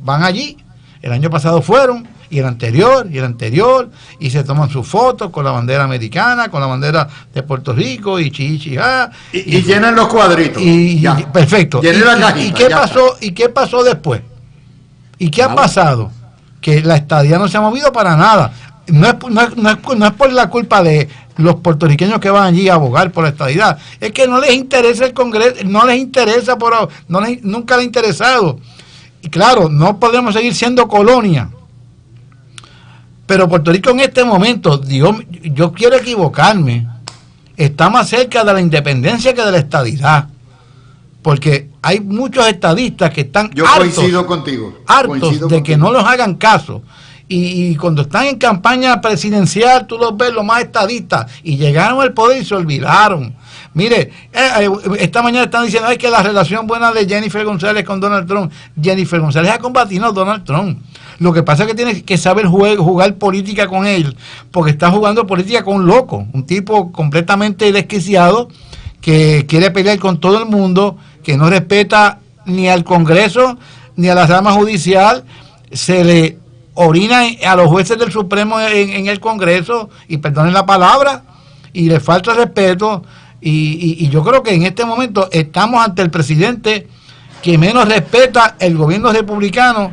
van allí, el año pasado fueron, y el anterior, y se toman sus fotos con la bandera americana, con la bandera de Puerto Rico, y Y llenan los cuadritos. Perfecto. Llenen la cajita, ¿Y qué pasó? ¿Y qué pasó después? ¿Y qué ha pasado? Que la estadía no se ha movido para nada. No es por la culpa de los puertorriqueños que van allí a abogar por la estadidad. Es que no les interesa el Congreso, no les interesa, nunca les ha interesado. Y claro, no podemos seguir siendo colonia. Pero Puerto Rico en este momento, yo quiero equivocarme, está más cerca de la independencia que de la estadidad. Porque hay muchos estadistas que están Coincido contigo. hartos de que no los hagan caso. Y cuando están en campaña presidencial, tú los ves los más estadistas, y llegaron al poder y se olvidaron. Mire, esta mañana están diciendo que la relación buena de Jennifer González con Donald Trump. Jennifer González ha combatido a Donald Trump. Lo que pasa es que tiene que saber jugar política con él, porque está jugando política con un loco, un tipo completamente desquiciado, que quiere pelear con todo el mundo, que no respeta ni al Congreso ni a la rama judicial, se le orina a los jueces del Supremo en el Congreso, y perdonen la palabra, y le falta respeto, y yo creo que en este momento estamos ante el presidente que menos respeta el gobierno republicano,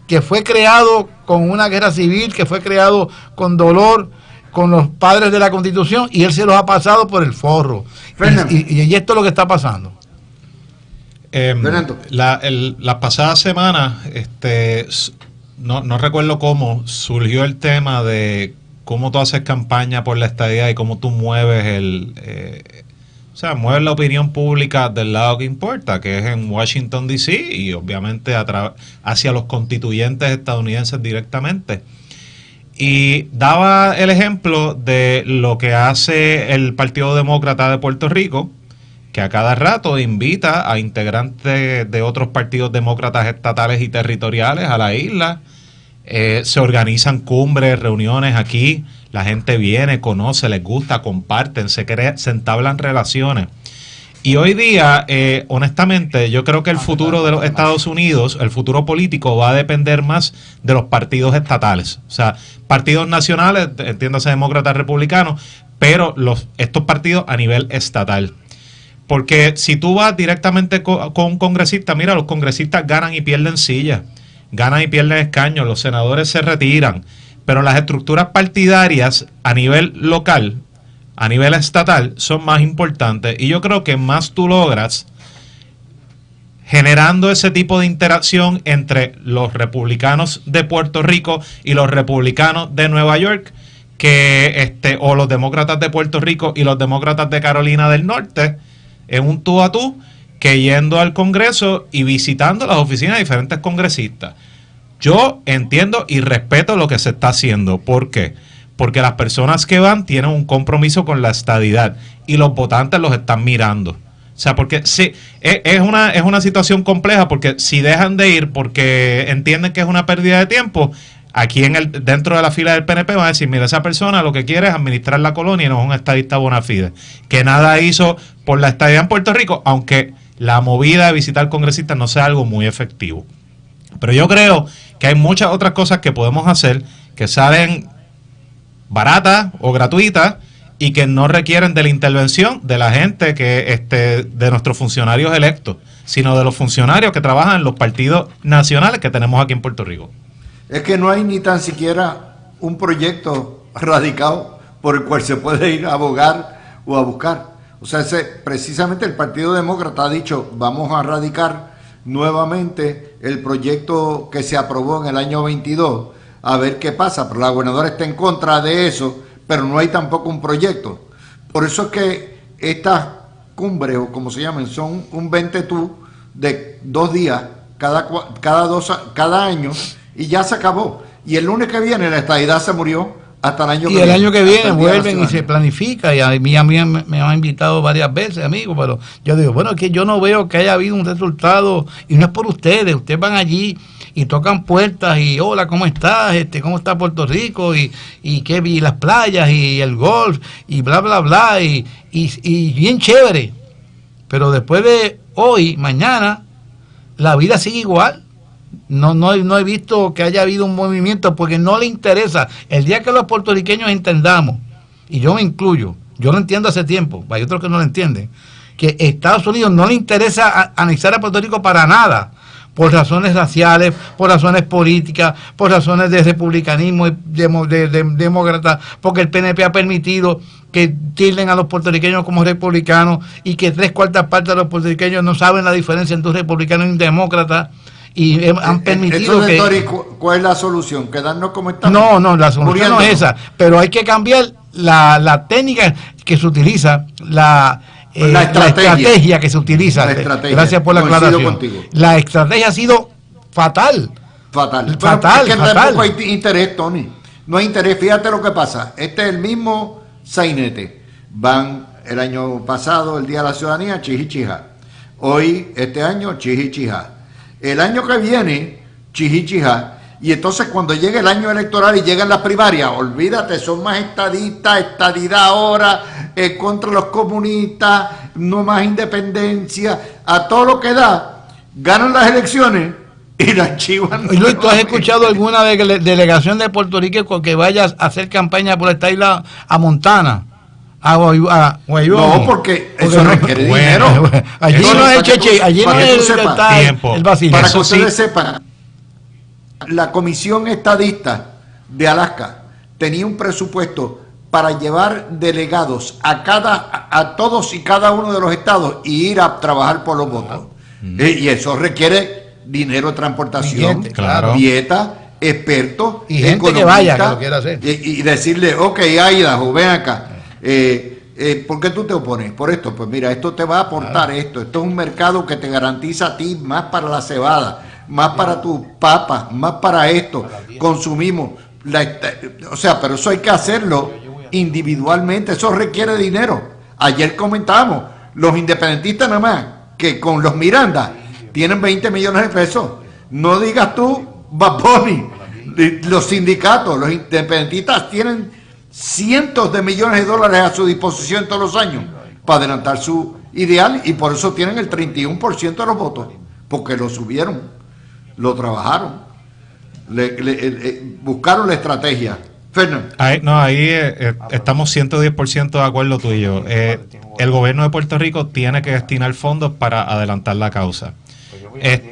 que fue creado con una guerra civil, que fue creado con dolor, con los padres de la Constitución, y él se los ha pasado por el forro. Y esto es lo que está pasando. Las pasadas semanas, no recuerdo cómo surgió el tema de cómo tú haces campaña por la estadidad y cómo tú mueves mueves la opinión pública del lado que importa, que es en Washington D.C. y obviamente hacia los constituyentes estadounidenses directamente. Y daba el ejemplo de lo que hace el Partido Demócrata de Puerto Rico, que a cada rato invita a integrantes de otros partidos demócratas estatales y territoriales a la isla. Se organizan cumbres, reuniones aquí, la gente viene, conoce, les gusta, comparten, se entablan relaciones. Y hoy día, honestamente, yo creo que el futuro de los Estados Unidos, el futuro político, va a depender más de los partidos estatales. O sea, partidos nacionales, entiéndase demócratas, republicanos, pero estos partidos a nivel estatal. Porque si tú vas directamente con un congresista, mira, los congresistas ganan y pierden sillas, ganan y pierden escaños, los senadores se retiran, pero las estructuras partidarias a nivel local, a nivel estatal, son más importantes. Y yo creo que más tú logras generando ese tipo de interacción entre los republicanos de Puerto Rico y los republicanos de Nueva York, o los demócratas de Puerto Rico y los demócratas de Carolina del Norte, en un tú a tú, que yendo al Congreso y visitando las oficinas de diferentes congresistas. Yo entiendo y respeto lo que se está haciendo. ¿Por qué? Porque las personas que van tienen un compromiso con la estadidad y los votantes los están mirando. O sea, porque sí, es una situación compleja, porque si dejan de ir porque entienden que es una pérdida de tiempo, aquí dentro de la fila del PNP van a decir, mira, esa persona lo que quiere es administrar la colonia y no es un estadista bona fide, que nada hizo por la estadidad en Puerto Rico, aunque la movida de visitar congresistas no sea algo muy efectivo. Pero yo creo que hay muchas otras cosas que podemos hacer que salen baratas o gratuitas y que no requieren de la intervención de la gente de nuestros funcionarios electos, sino de los funcionarios que trabajan en los partidos nacionales que tenemos aquí en Puerto Rico. Es que no hay ni tan siquiera un proyecto radicado por el cual se puede ir a abogar o a buscar. O sea, precisamente el Partido Demócrata ha dicho, vamos a radicar nuevamente el proyecto que se aprobó en el año 22, a ver qué pasa. Pero la gobernadora está en contra de eso, pero no hay tampoco un proyecto. Por eso es que estas cumbres, o como se llaman, son un ventetú de 2 días cada año, y ya se acabó. Y el lunes que viene la estadidad se murió hasta el año que viene. Y el año que viene vuelven y se planifica, y a mí me han invitado varias veces, amigos, pero yo digo, bueno, es que yo no veo que haya habido un resultado, y no es por ustedes van allí y tocan puertas y hola, ¿cómo estás? ¿Cómo está Puerto Rico? Y las playas y el golf y bla, bla, bla, y bien chévere. Pero después de hoy, mañana, la vida sigue igual. No he visto que haya habido un movimiento, porque no le interesa. El día que los puertorriqueños entendamos, y yo me incluyo, yo lo entiendo hace tiempo, hay otros que no lo entienden, que Estados Unidos no le interesa anexar a Puerto Rico para nada, por razones raciales, por razones políticas, por razones de republicanismo y de demócrata, porque el PNP ha permitido que tilden a los puertorriqueños como republicanos, y que 3/4 partes de los puertorriqueños no saben la diferencia entre un republicano y un demócrata, y han permitido entonces, Tori, ¿cuál es la solución? ¿Quedarnos como estamos? No, la solución no es esa, pero hay que cambiar la técnica que se utiliza, la estrategia que se utiliza. Gracias por la aclaración. La estrategia ha sido fatal. Es que tampoco hay interés, Tony. No hay interés. Fíjate lo que pasa. Este es el mismo sainete. Van el año pasado, el Día de la Ciudadanía, chijichija. Hoy, este año, chijichija. El año que viene, chijichija. Y entonces cuando llegue el año electoral y llegan las primarias, olvídate, son más estadistas, estadidad ahora, contra los comunistas, no más independencia, a todo lo que da, ganan las elecciones y las chivan. Y Luis, ¿tú has escuchado alguna delegación de Puerto Rico que vaya a hacer campaña por esta isla a Montana? No, porque eso requiere dinero. Allí no es el cheche, allí no es el vacío. Para que ustedes sepan, la Comisión Estadista de Alaska tenía un presupuesto para llevar delegados a todos y cada uno de los estados y ir a trabajar por los votos. Y eso requiere dinero de transportación, dieta, expertos, y gente que vaya, que lo quiera hacer. Y decirle, ok, Idaho, ven acá. ¿Por qué tú te opones? Por esto, pues mira, esto te va a aportar esto es un mercado que te garantiza a ti más para la cebada, más para tus papas, más para esto, consumimos, o sea, pero eso hay que hacerlo individualmente, eso requiere dinero. Ayer comentábamos, los independentistas nada más, que con los Miranda, tienen 20 millones de pesos, no digas tú, Bad Bunny, los sindicatos, los independentistas tienen cientos de millones de dólares a su disposición todos los años para adelantar su ideal, y por eso tienen el 31% de los votos, porque lo subieron, lo trabajaron, buscaron la estrategia. Fernando. Ahí estamos 110% de acuerdo tú y yo. El gobierno de Puerto Rico tiene que destinar fondos para adelantar la causa. El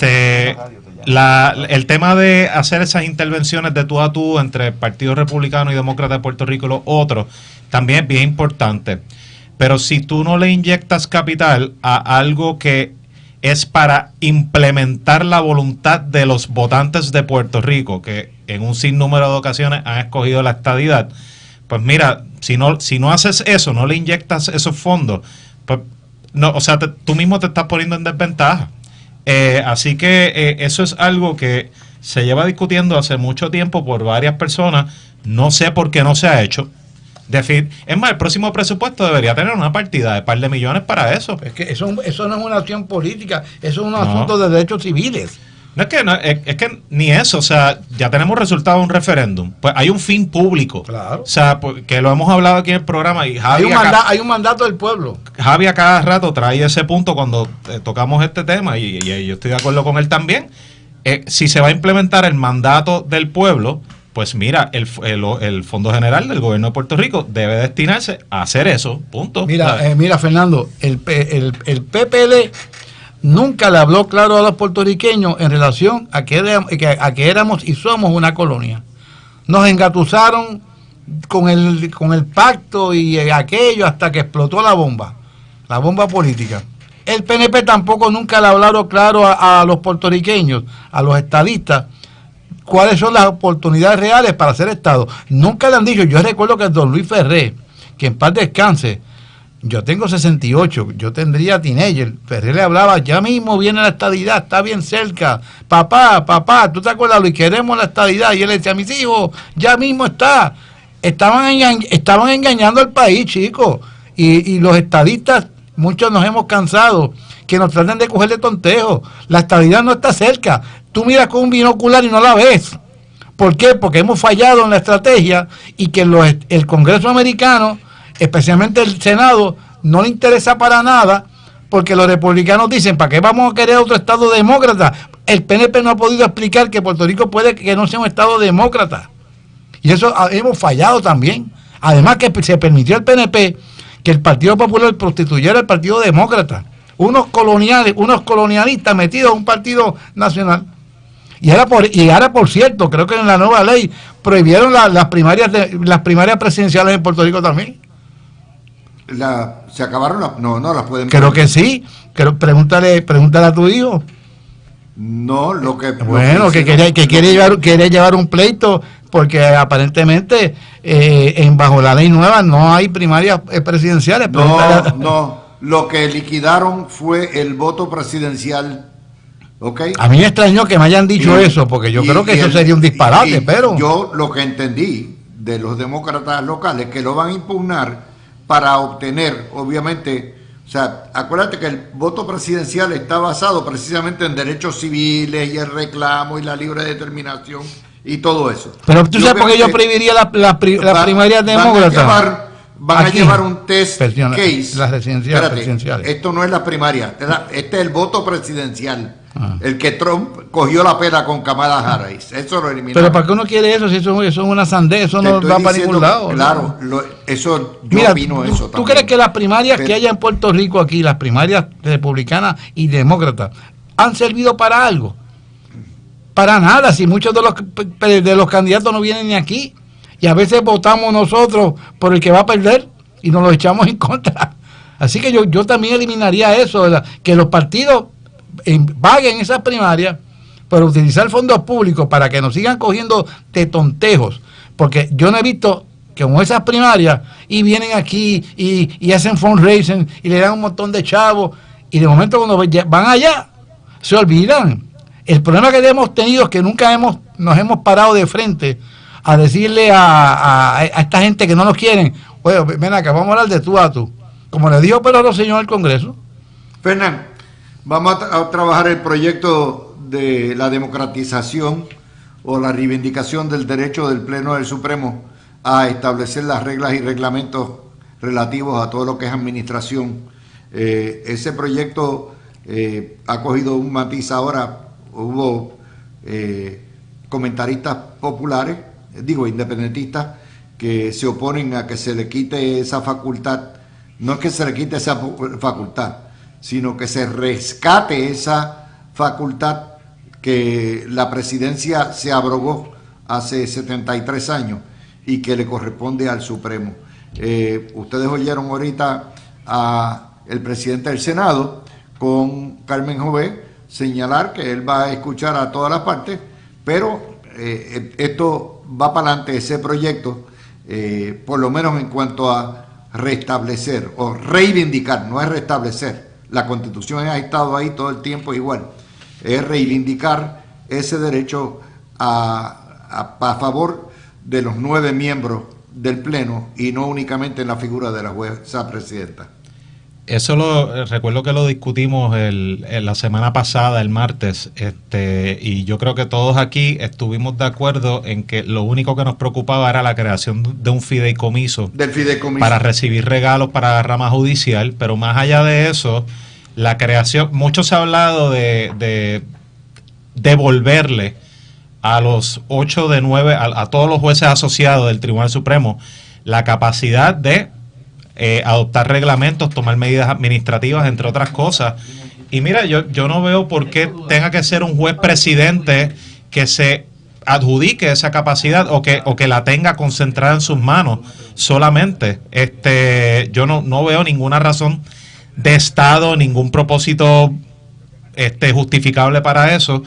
tema de hacer esas intervenciones de tú a tú entre el Partido Republicano y Demócrata de Puerto Rico y los otros también es bien importante. Pero si tú no le inyectas capital a algo que es para implementar la voluntad de los votantes de Puerto Rico, que en un sinnúmero de ocasiones han escogido la estadidad, pues mira, si no haces eso, no le inyectas esos fondos, pues no, o sea, tú mismo te estás poniendo en desventaja. Así que eso es algo que se lleva discutiendo hace mucho tiempo por varias personas. No sé por qué no se ha hecho. Es más, el próximo presupuesto debería tener una partida de par de millones para eso. Es que eso no es una acción política, eso es un asunto de derechos civiles. Es que ni eso, o sea, ya tenemos resultado de un referéndum. Pues hay un fin público. Claro. O sea, que lo hemos hablado aquí en el programa y Javi hay un mandato del pueblo. Javi a cada rato trae ese punto cuando tocamos este tema y yo estoy de acuerdo con él también. Si se va a implementar el mandato del pueblo, pues mira, el Fondo General del Gobierno de Puerto Rico debe destinarse a hacer eso, punto. Mira, Fernando, el PPD nunca le habló claro a los puertorriqueños en relación a que éramos y somos una colonia. Nos engatusaron con el pacto y aquello hasta que explotó la bomba política. El PNP tampoco nunca le hablaron claro a los puertorriqueños, a los estadistas, cuáles son las oportunidades reales para ser Estado. Nunca le han dicho. Yo recuerdo que don Luis Ferré, que en paz descanse, yo tengo 68, yo tendría teenager. Ferré le hablaba, ya mismo viene la estadidad, está bien cerca. Papá, ¿tú te acuerdas, Luis? Queremos la estadidad. Y él decía, mis hijos, ya mismo está. Estaban engañando al país, chicos. Y los estadistas, muchos nos hemos cansado que nos traten de coger de tontejo. La estadidad no está cerca. Tú miras con un binocular y no la ves. ¿Por qué? Porque hemos fallado en la estrategia y que el Congreso americano, especialmente el Senado, no le interesa para nada, porque los republicanos dicen, ¿para qué vamos a querer otro Estado demócrata? El PNP no ha podido explicar que Puerto Rico puede que no sea un Estado demócrata. Y eso hemos fallado también. Además que se permitió al PNP que el Partido Popular prostituyera al Partido Demócrata. Unos colonialistas metidos en un partido nacional. Y ahora, por cierto, creo que en la nueva ley prohibieron las primarias presidenciales en Puerto Rico también. ¿Se acabaron? No las pueden. Creo que sí. Pregúntale a tu hijo. No, que quiere llevar un pleito porque aparentemente bajo la ley nueva no hay primarias presidenciales. No. Lo que liquidaron fue el voto presidencial. ¿Okay? A mí me extrañó que me hayan dicho eso, porque yo creo que eso sería un disparate, pero... Yo lo que entendí de los demócratas locales, que lo van a impugnar para obtener, obviamente, o sea, acuérdate que el voto presidencial está basado precisamente en derechos civiles y el reclamo y la libre determinación y todo eso. Pero tú sabes por qué yo prohibiría la primaria demócrata. Van a llevar un test case. Las presidenciales. Esto no es la primaria, este es el voto presidencial. El que Trump cogió la pela con Kamala Harris. Eso lo eliminaron. Pero ¿para qué uno quiere eso? Si eso es una sandez, eso no va para ningún lado. Claro, yo opino eso también. ¿Tú crees que las primarias que haya en Puerto Rico aquí, las primarias republicanas y demócratas, han servido para algo? Para nada, si muchos de los candidatos no vienen ni aquí. Y a veces votamos nosotros por el que va a perder y nos lo echamos en contra. Así que yo también eliminaría eso, ¿verdad? Que los partidos paguen esas primarias para utilizar fondos públicos para que nos sigan cogiendo de tontejos. Porque yo no he visto que con esas primarias y vienen aquí y hacen fundraising y le dan un montón de chavos y de momento cuando van allá se olvidan. El problema que hemos tenido es que nunca nos hemos parado de frente a decirle a esta gente que no nos quieren, oye, ven acá, vamos a hablar de tú a tú. Como le dijo pero los señores del Congreso. Fernán, vamos a trabajar el proyecto de la democratización o la reivindicación del derecho del Pleno del Supremo a establecer las reglas y reglamentos relativos a todo lo que es administración Ese proyecto ha cogido un matiz ahora. Hubo comentaristas populares, independentistas, que se oponen a que se le quite esa facultad. No es que se le quite esa facultad, sino que se rescate esa facultad que la presidencia se abrogó hace 73 años y que le corresponde al Supremo. Ustedes oyeron ahorita al presidente del Senado con Carmen Jové señalar que él va a escuchar a todas las partes, pero esto va para adelante, ese proyecto, por lo menos en cuanto a restablecer o reivindicar, no es restablecer, la Constitución ha estado ahí todo el tiempo igual, es reivindicar ese derecho a favor de los 9 miembros del Pleno y no únicamente en la figura de la jueza presidenta. Eso recuerdo que lo discutimos la semana pasada, el martes, y yo creo que todos aquí estuvimos de acuerdo en que lo único que nos preocupaba era la creación de un fideicomiso, para recibir regalos para la rama judicial, pero más allá de eso, la creación, mucho se ha hablado de devolverle a los 8 de 9, a todos los jueces asociados del Tribunal Supremo, la capacidad de adoptar reglamentos, tomar medidas administrativas, entre otras cosas. Y mira, yo no veo por qué tenga que ser un juez presidente que se adjudique esa capacidad o que la tenga concentrada en sus manos solamente. Yo no veo ninguna razón de Estado, ningún propósito justificable para eso.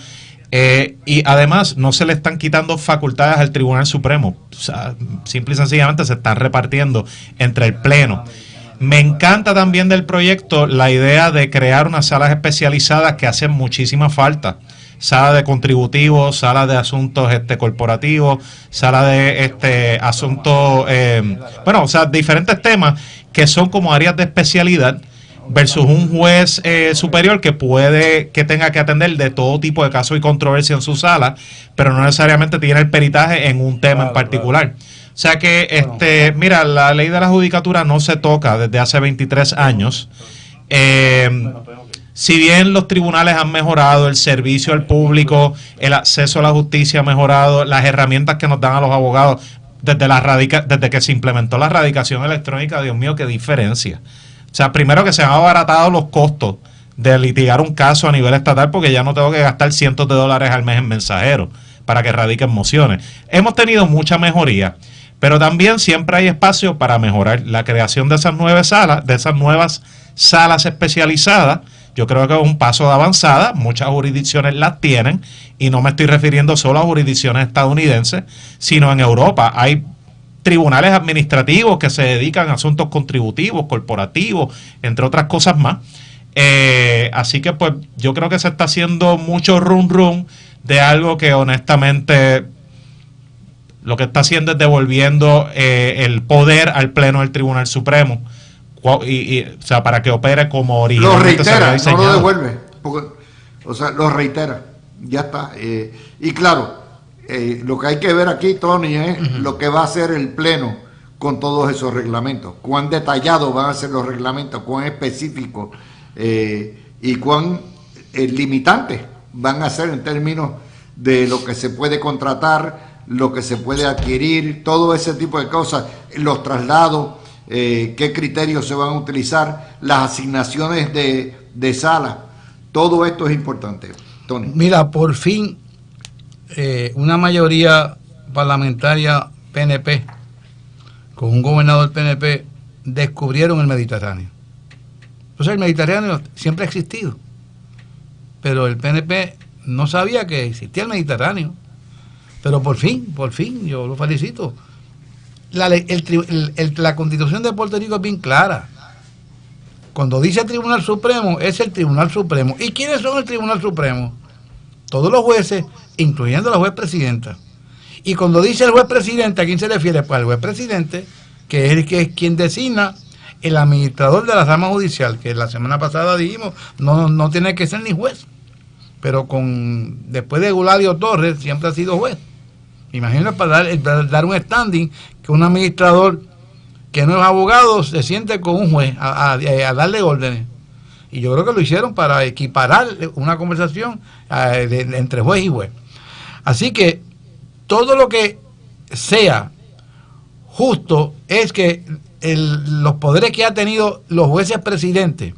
Y además no se le están quitando facultades al Tribunal Supremo, o sea, simple y sencillamente se están repartiendo entre el Pleno. Me encanta también del proyecto la idea de crear unas salas especializadas que hacen muchísima falta: sala de contributivos, sala de asuntos corporativos, sala de asuntos, o sea, diferentes temas que son como áreas de especialidad, versus un juez superior que tenga que atender de todo tipo de casos y controversia en su sala, pero no necesariamente tiene el peritaje en un tema en particular. O sea que, mira, la ley de la judicatura no se toca desde hace 23 años. Si bien los tribunales han mejorado, el servicio al público, el acceso a la justicia ha mejorado, las herramientas que nos dan a los abogados desde que se implementó la radicación electrónica, Dios mío, qué diferencia. O sea, primero que se han abaratado los costos de litigar un caso a nivel estatal, porque ya no tengo que gastar cientos de dólares al mes en mensajeros para que radiquen mociones. Hemos tenido mucha mejoría, pero también siempre hay espacio para mejorar. La creación de esas nuevas salas especializadas, yo creo que es un paso de avanzada. Muchas jurisdicciones las tienen, y no me estoy refiriendo solo a jurisdicciones estadounidenses, sino en Europa. Hay tribunales administrativos que se dedican a asuntos contributivos, corporativos, entre otras cosas más. Así que pues yo creo que se está haciendo mucho run de algo que honestamente lo que está haciendo es devolviendo el poder al Pleno del Tribunal Supremo, o sea, para que opere como originalmente se había diseñado. No lo devuelve, lo reitera, ya está. Y claro, lo que hay que ver aquí, Tony, es lo que va a hacer el Pleno con todos esos reglamentos. Cuán detallados van a ser los reglamentos, cuán específicos y cuán limitantes van a ser en términos de lo que se puede contratar, lo que se puede adquirir, todo ese tipo de cosas, los traslados, qué criterios se van a utilizar, las asignaciones de sala. Todo esto es importante, Tony. Mira, por fin una mayoría parlamentaria PNP con un gobernador PNP descubrieron el Mediterráneo. Entonces el Mediterráneo siempre ha existido, pero el PNP no sabía que existía el Mediterráneo. Pero por fin, yo lo felicito. La Constitución de Puerto Rico es bien clara. Cuando dice Tribunal Supremo, es el Tribunal Supremo. ¿Y quiénes son el Tribunal Supremo? Todos los jueces, incluyendo la juez presidenta. Y cuando dice el juez presidente, ¿a quién se refiere? Pues al juez presidente, que es quien designa el administrador de la rama judicial, que la semana pasada dijimos, no tiene que ser ni juez. Pero después de Eulario Torres, siempre ha sido juez. Imagínate, para dar un standing, que un administrador que no es abogado se siente con un juez a darle órdenes. Y yo creo que lo hicieron para equiparar una conversación entre juez y juez. Así que todo lo que sea justo es que los poderes que ha tenido los jueces presidentes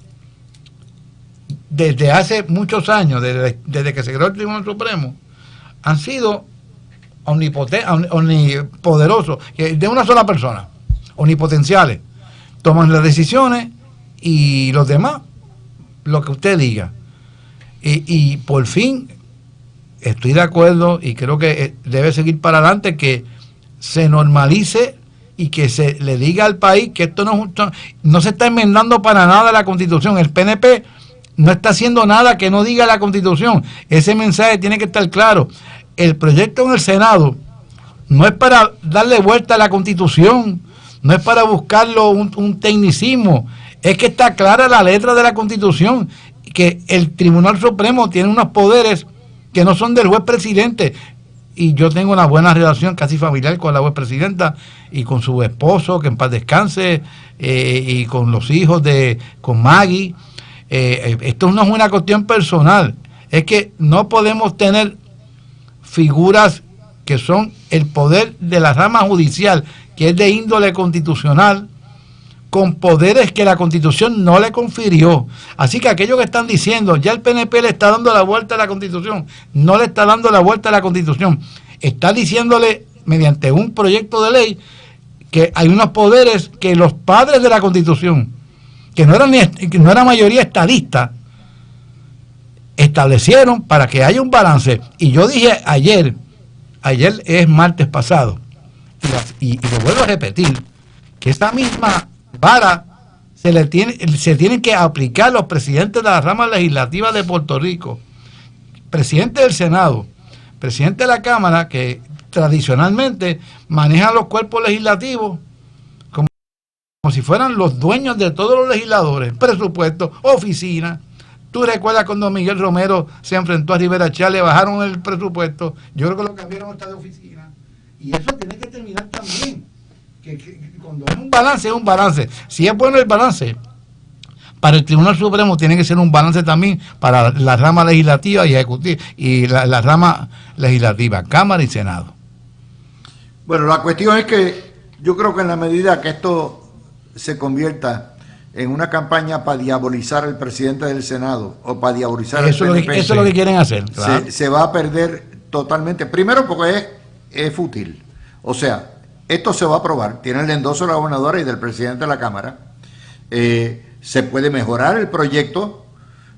desde hace muchos años, desde que se creó el Tribunal Supremo, han sido omnipoderosos, de una sola persona, omnipotenciales. Toman las decisiones y los demás, lo que usted diga. Y por fin estoy de acuerdo y creo que debe seguir para adelante, que se normalice y que se le diga al país que esto no se está enmendando para nada la Constitución. El PNP no está haciendo nada que no diga la Constitución. Ese mensaje tiene que estar claro. El proyecto en el Senado no es para darle vuelta a la Constitución, no es para buscarlo un tecnicismo, es que está clara la letra de la Constitución, que el Tribunal Supremo tiene unos poderes que no son del juez presidente. Y yo tengo una buena relación casi familiar con la juez presidenta y con su esposo, que en paz descanse, y con los hijos con Maggie. Esto no es una cuestión personal, es que no podemos tener figuras que son el poder de la rama judicial, que es de índole constitucional, con poderes que la Constitución no le confirió. Así que aquellos que están diciendo, ya el PNP le está dando la vuelta a la Constitución, no le está dando la vuelta a la Constitución, está diciéndole mediante un proyecto de ley que hay unos poderes que los padres de la Constitución, que no era mayoría estadista, establecieron para que haya un balance. Y yo dije ayer es martes pasado, y lo vuelvo a repetir, que esta misma vara se tienen que aplicar los presidentes de la rama legislativa de Puerto Rico, presidente del Senado, presidente de la Cámara, que tradicionalmente manejan los cuerpos legislativos como si fueran los dueños de todos los legisladores, presupuestos, oficinas. Tú recuerdas cuando Miguel Romero se enfrentó a Rivera Chá, le bajaron el presupuesto, yo creo que lo cambiaron hasta de oficina, y eso tiene que terminar también, que cuando es un balance, es un balance. Si es bueno el balance para el Tribunal Supremo, tiene que ser un balance también para la rama legislativa y ejecutiva, y la rama legislativa, Cámara y Senado. Bueno, la cuestión es que yo creo que en la medida que esto se convierta en una campaña para diabolizar al presidente del Senado o para diabolizar al PNP, eso es lo que quieren hacer. Claro. Se va a perder totalmente. Primero porque es fútil. O sea, esto se va a aprobar. Tiene el endoso de la gobernadora y del presidente de la Cámara. Se puede mejorar el proyecto,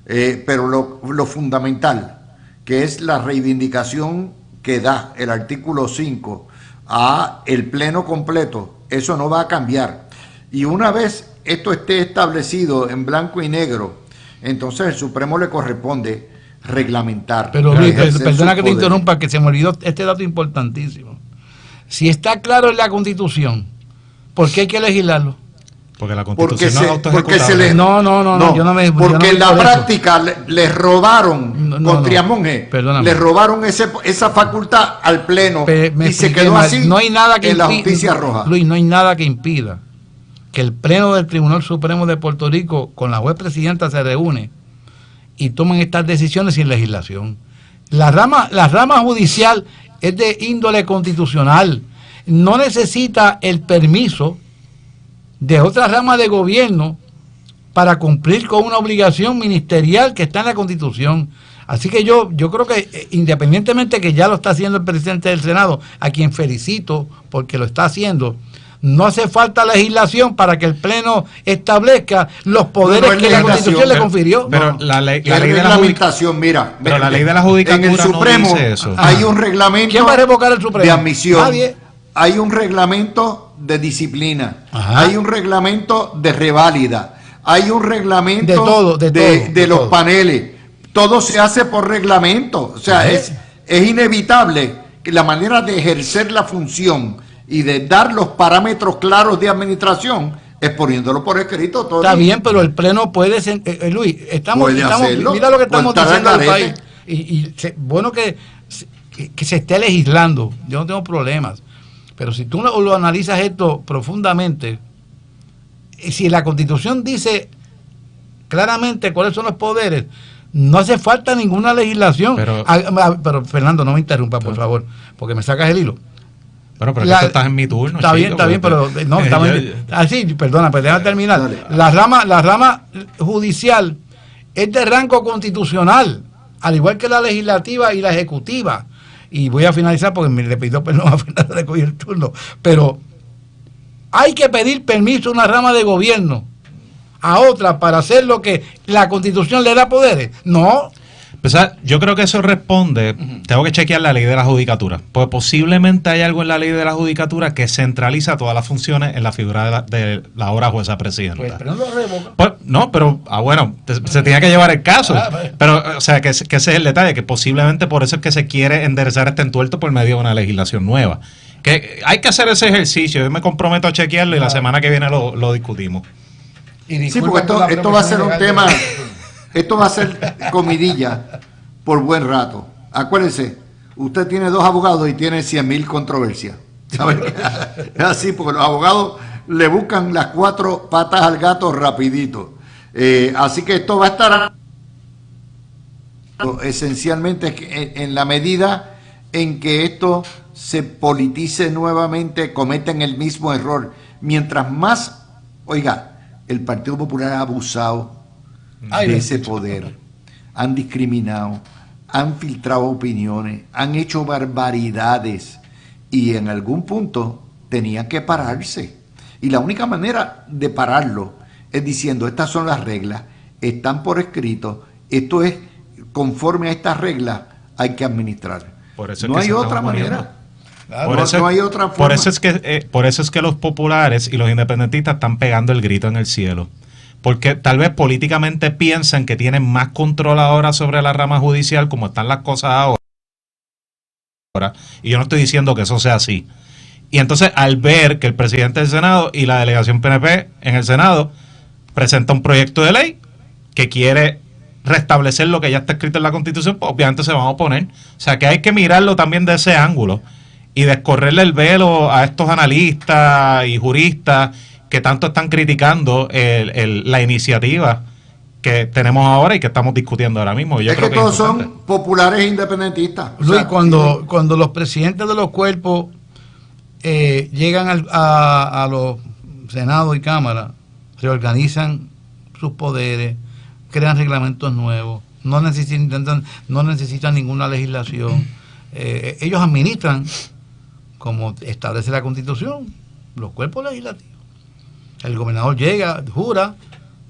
pero lo fundamental, que es la reivindicación que da el artículo 5 a el pleno completo, eso no va a cambiar. Y una vez esto esté establecido en blanco y negro, entonces el Supremo le corresponde reglamentar. Pero Luis, perdona que te interrumpa, que se me olvidó este dato importantísimo. Si está claro en la Constitución, ¿por qué hay que legislarlo? Porque la Constitución no es autoejecutable. No, yo no me... Porque en la práctica les robaron, con Triamonge, les robaron esa facultad al Pleno y se quedó así no hay nada que en la justicia roja. Luis, no hay nada que impida que el Pleno del Tribunal Supremo de Puerto Rico con la juez presidenta se reúne y tomen estas decisiones sin legislación. La rama judicial es de índole constitucional, no necesita el permiso de otra rama de gobierno para cumplir con una obligación ministerial que está en la Constitución. Así que yo creo que independientemente que ya lo está haciendo el presidente del Senado, a quien felicito porque lo está haciendo, no hace falta legislación para que el Pleno establezca los poderes que la Constitución le confirió. Pero la ley de la judicación, mira, la ley de la judicatura en el Supremo no dice eso. Hay un reglamento. ¿Quién va a revocar el Supremo? De admisión. Nadie. Hay un reglamento de disciplina. Ajá. Hay un reglamento de reválida. Hay un reglamento de los paneles. Todo se hace por reglamento. O sea, es inevitable que la manera de ejercer la función y de dar los parámetros claros de administración es poniéndolo por escrito. Todo está bien, pero el Pleno puede... Luis, estamos mira lo que estamos diciendo al país. Bueno que se esté legislando. Yo no tengo problemas. Pero si tú lo analizas esto profundamente, si la Constitución dice claramente cuáles son los poderes, no hace falta ninguna legislación. Pero Fernando, no me interrumpa, por favor, porque me sacas el hilo. Pero que tú estás en mi turno. Está bien, pero no, está bien. Así, perdona, pero déjame terminar. La rama judicial es de rango constitucional, al igual que la legislativa y la ejecutiva. Y voy a finalizar porque me le pidió perdón a Fernando de coger el turno. Pero hay que pedir permiso a una rama de gobierno a otra para hacer lo que la Constitución le da poderes. No. Pues, yo creo que eso responde, tengo que chequear la ley de la judicatura, porque posiblemente hay algo en la ley de la judicatura que centraliza todas las funciones en la figura de la ahora jueza presidenta. Pues, pero no lo revoca. Pues, no, pero, bueno, se tenía que llevar el caso. Pero, o sea, que ese es el detalle, que posiblemente por eso es que se quiere enderezar este entuerto por medio de una legislación nueva. Que hay que hacer ese ejercicio, yo me comprometo a chequearlo y la semana que viene lo discutimos. Sí, porque esto va a ser un tema... Esto va a ser comidilla por buen rato. Acuérdense, usted tiene 2 abogados y tiene 100,000 controversias. ¿Saben? Es así, porque los abogados le buscan las 4 patas al gato rapidito. Así que esto va a estar esencialmente en la medida en que esto se politice nuevamente, cometen el mismo error. Mientras más, oiga, el Partido Popular ha abusado de ese poder, han discriminado, han filtrado opiniones, han hecho barbaridades y en algún punto tenían que pararse. Y la única manera de pararlo es diciendo, estas son las reglas, están por escrito, esto es conforme a estas reglas, hay que administrar. No hay otra manera. No hay otra forma. Por eso es que los populares y los independentistas están pegando el grito en el cielo. Porque tal vez políticamente piensan que tienen más control ahora sobre la rama judicial, como están las cosas ahora. Y yo no estoy diciendo que eso sea así. Y entonces, al ver que el presidente del Senado y la delegación PNP en el Senado presenta un proyecto de ley que quiere restablecer lo que ya está escrito en la Constitución, pues obviamente se van a oponer. O sea, que hay que mirarlo también de ese ángulo y descorrerle el velo a estos analistas y juristas que tanto están criticando la iniciativa que tenemos ahora y que estamos discutiendo ahora mismo. Yo creo que todos son populares e independentistas. Luis, cuando los presidentes de los cuerpos llegan a los senados y cámaras, reorganizan sus poderes, crean reglamentos nuevos, no necesitan ninguna legislación. Ellos administran, como establece la Constitución, los cuerpos legislativos. El gobernador llega, jura,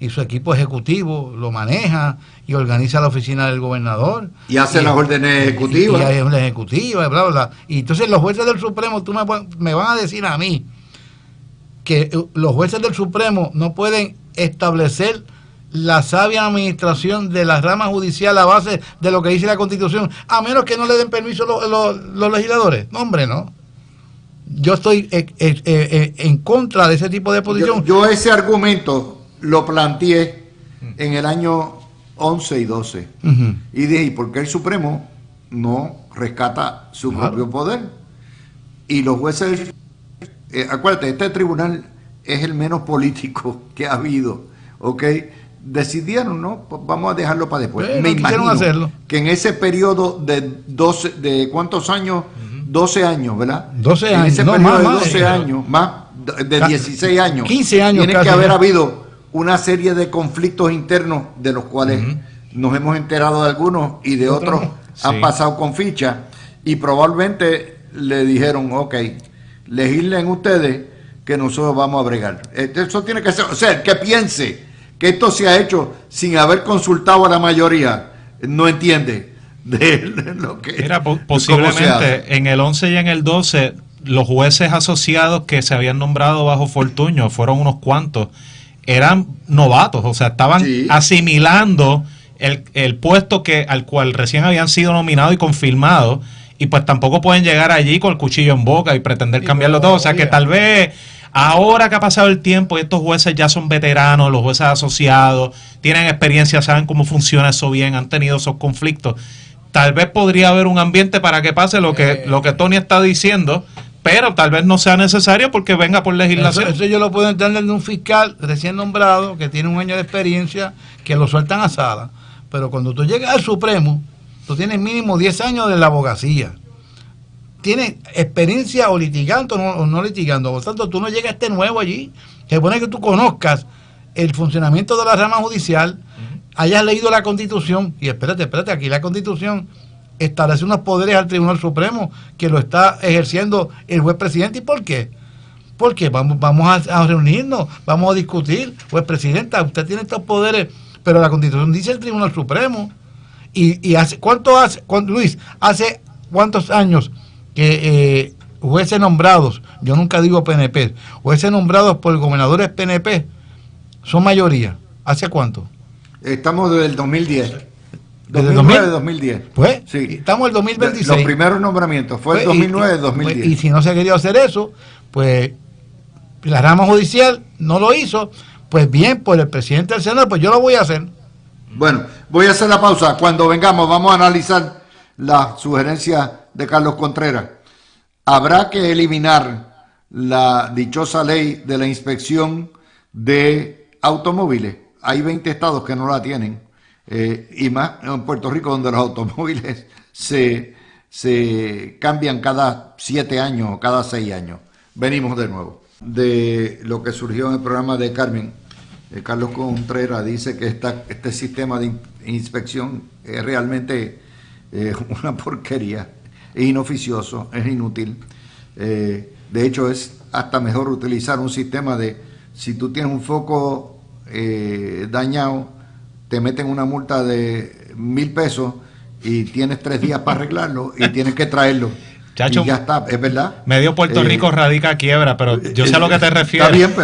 y su equipo ejecutivo lo maneja y organiza la oficina del gobernador. Y hace las órdenes ejecutivas. Y hay órdenes ejecutivas, bla, bla, bla. Y entonces los jueces del Supremo, tú me van a decir a mí que los jueces del Supremo no pueden establecer la sabia administración de la rama judicial a base de lo que dice la Constitución, a menos que no le den permiso los legisladores. No, hombre, no. Yo estoy en contra de ese tipo de posición. Yo ese argumento lo planteé en el año 11 y 12. Y dije, ¿y por qué el Supremo no rescata su propio poder? Y los jueces, acuérdate, este tribunal es el menos político que ha habido, ¿ok? Decidieron, ¿no? Pues vamos a dejarlo para después. Me imagino que en ese periodo de ¿cuántos años? 12 años, ¿verdad? 12 años. En ese periodo de 12 años, más de 16 años. 15 años. Tiene que haber habido una serie de conflictos internos de los cuales nos hemos enterado de algunos y de otros han pasado con ficha y probablemente le dijeron, ok, legislen ustedes que nosotros vamos a bregar. Eso tiene que ser, o sea, el que piense que esto se ha hecho sin haber consultado a la mayoría, no entiende de lo que... Mira, posiblemente en el 11 y en el 12 los jueces asociados que se habían nombrado bajo Fortuño, fueron unos cuantos, eran novatos, o sea, estaban asimilando el puesto al cual recién habían sido nominados y confirmados, y pues tampoco pueden llegar allí con el cuchillo en boca y pretender cambiarlo todo. O sea, que tal vez ahora que ha pasado el tiempo y estos jueces ya son veteranos, los jueces asociados, tienen experiencia, saben cómo funciona eso bien, han tenido esos conflictos, tal vez podría haber un ambiente para que pase lo que Tony está diciendo, pero tal vez no sea necesario porque venga por legislación. Eso yo lo puedo entender de un fiscal recién nombrado que tiene un año de experiencia, que lo sueltan a sala, pero cuando tú llegas al Supremo, tú tienes mínimo 10 años de la abogacía, tienes experiencia o litigando o no litigando, por tanto tú no llegas nuevo allí, se supone que tú conozcas el funcionamiento de la rama judicial, hayas leído la Constitución, y espérate, aquí la Constitución establece unos poderes al Tribunal Supremo que lo está ejerciendo el juez presidente. ¿Y por qué? Porque vamos a reunirnos, vamos a discutir, juez presidenta, usted tiene estos poderes, pero la Constitución dice el Tribunal Supremo. Y hace Luis, hace cuántos años que jueces nombrados, yo nunca digo PNP, jueces nombrados por gobernadores PNP son mayoría. ¿Hace cuánto? Estamos desde el 2010. ¿Desde 2009-2010. Pues, sí. Estamos en el 2026. Los primeros nombramientos fue el 2009-2010. Y si no se ha querido hacer eso, pues la rama judicial no lo hizo, pues bien, por el presidente del Senado, pues yo lo voy a hacer. Bueno, voy a hacer la pausa. Cuando vengamos vamos a analizar la sugerencia de Carlos Contreras. Habrá que eliminar la dichosa ley de la inspección de automóviles. Hay 20 estados que no la tienen, y más en Puerto Rico, donde los automóviles se cambian cada 7 años o cada 6 años. Venimos de nuevo. De lo que surgió en el programa de Carmen, Carlos Contreras dice que este sistema de inspección es realmente una porquería, es inoficioso, es inútil. De hecho, es hasta mejor utilizar un sistema de, si tú tienes un foco dañado, te meten una multa de 1,000 pesos y tienes 3 días para arreglarlo y tienes que traerlo. Chacho, y ya está, es verdad. Medio Puerto Rico radica a quiebra, pero yo sé a lo que te refieres. Está bien,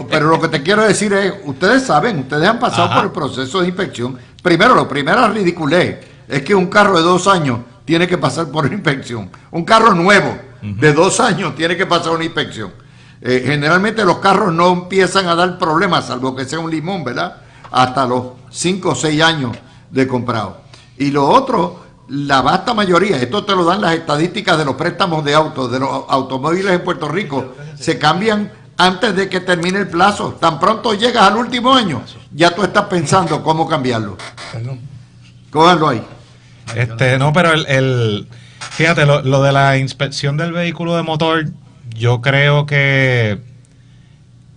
pero lo que te quiero decir es, ustedes saben, ustedes han pasado por el proceso de inspección. Primero, la primera ridiculez es que un carro de 2 años tiene que pasar por una inspección. Un carro nuevo de 2 años tiene que pasar una inspección. Generalmente los carros no empiezan a dar problemas, salvo que sea un limón, ¿verdad? Hasta los 5 o 6 años de comprado. Y lo otro, la vasta mayoría, esto te lo dan las estadísticas de los préstamos de autos, de los automóviles en Puerto Rico, se cambian antes de que termine el plazo. Tan pronto llegas al último año, ya tú estás pensando cómo cambiarlo. Cóganlo ahí. No, pero fíjate, lo de la inspección del vehículo de motor, yo creo que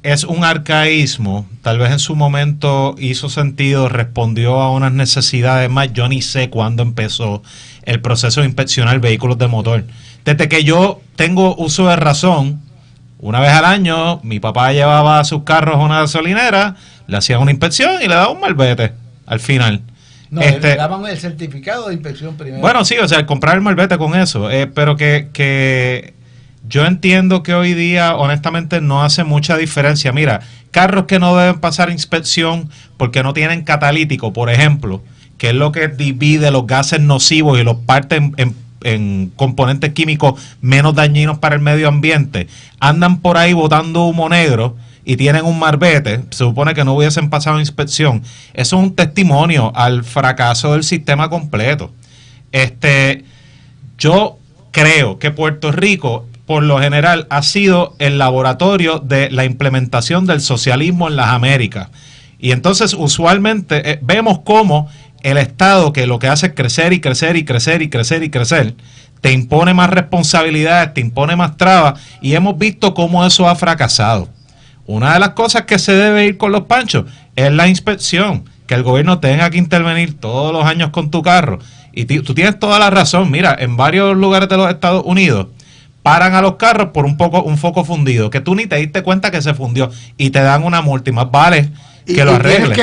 es un arcaísmo. Tal vez en su momento hizo sentido, respondió a unas necesidades más. Yo ni sé cuándo empezó el proceso de inspeccionar vehículos de motor. Desde que yo tengo uso de razón, una vez al año, mi papá llevaba sus carros a una gasolinera, le hacían una inspección y le daba un malvete al final. No, le daban el certificado de inspección primero. Bueno, sí, o sea, comprar el malvete con eso, pero que yo entiendo que hoy día, honestamente, no hace mucha diferencia. Mira, carros que no deben pasar inspección porque no tienen catalítico, por ejemplo, que es lo que divide los gases nocivos y los parte en componentes químicos menos dañinos para el medio ambiente, andan por ahí botando humo negro y tienen un marbete, se supone que no hubiesen pasado inspección. Eso es un testimonio al fracaso del sistema completo. Yo creo que Puerto Rico, por lo general, ha sido el laboratorio de la implementación del socialismo en las Américas. Y entonces, usualmente, vemos cómo el Estado, que lo que hace es crecer y crecer y crecer y crecer y crecer, te impone más responsabilidades, te impone más trabas, y hemos visto cómo eso ha fracasado. Una de las cosas que se debe ir con los panchos es la inspección, que el gobierno tenga que intervenir todos los años con tu carro. Y tú tienes toda la razón. Mira, en varios lugares de los Estados Unidos paran a los carros por un foco fundido, que tú ni te diste cuenta que se fundió, y te dan una multa, y más vale que lo arregles.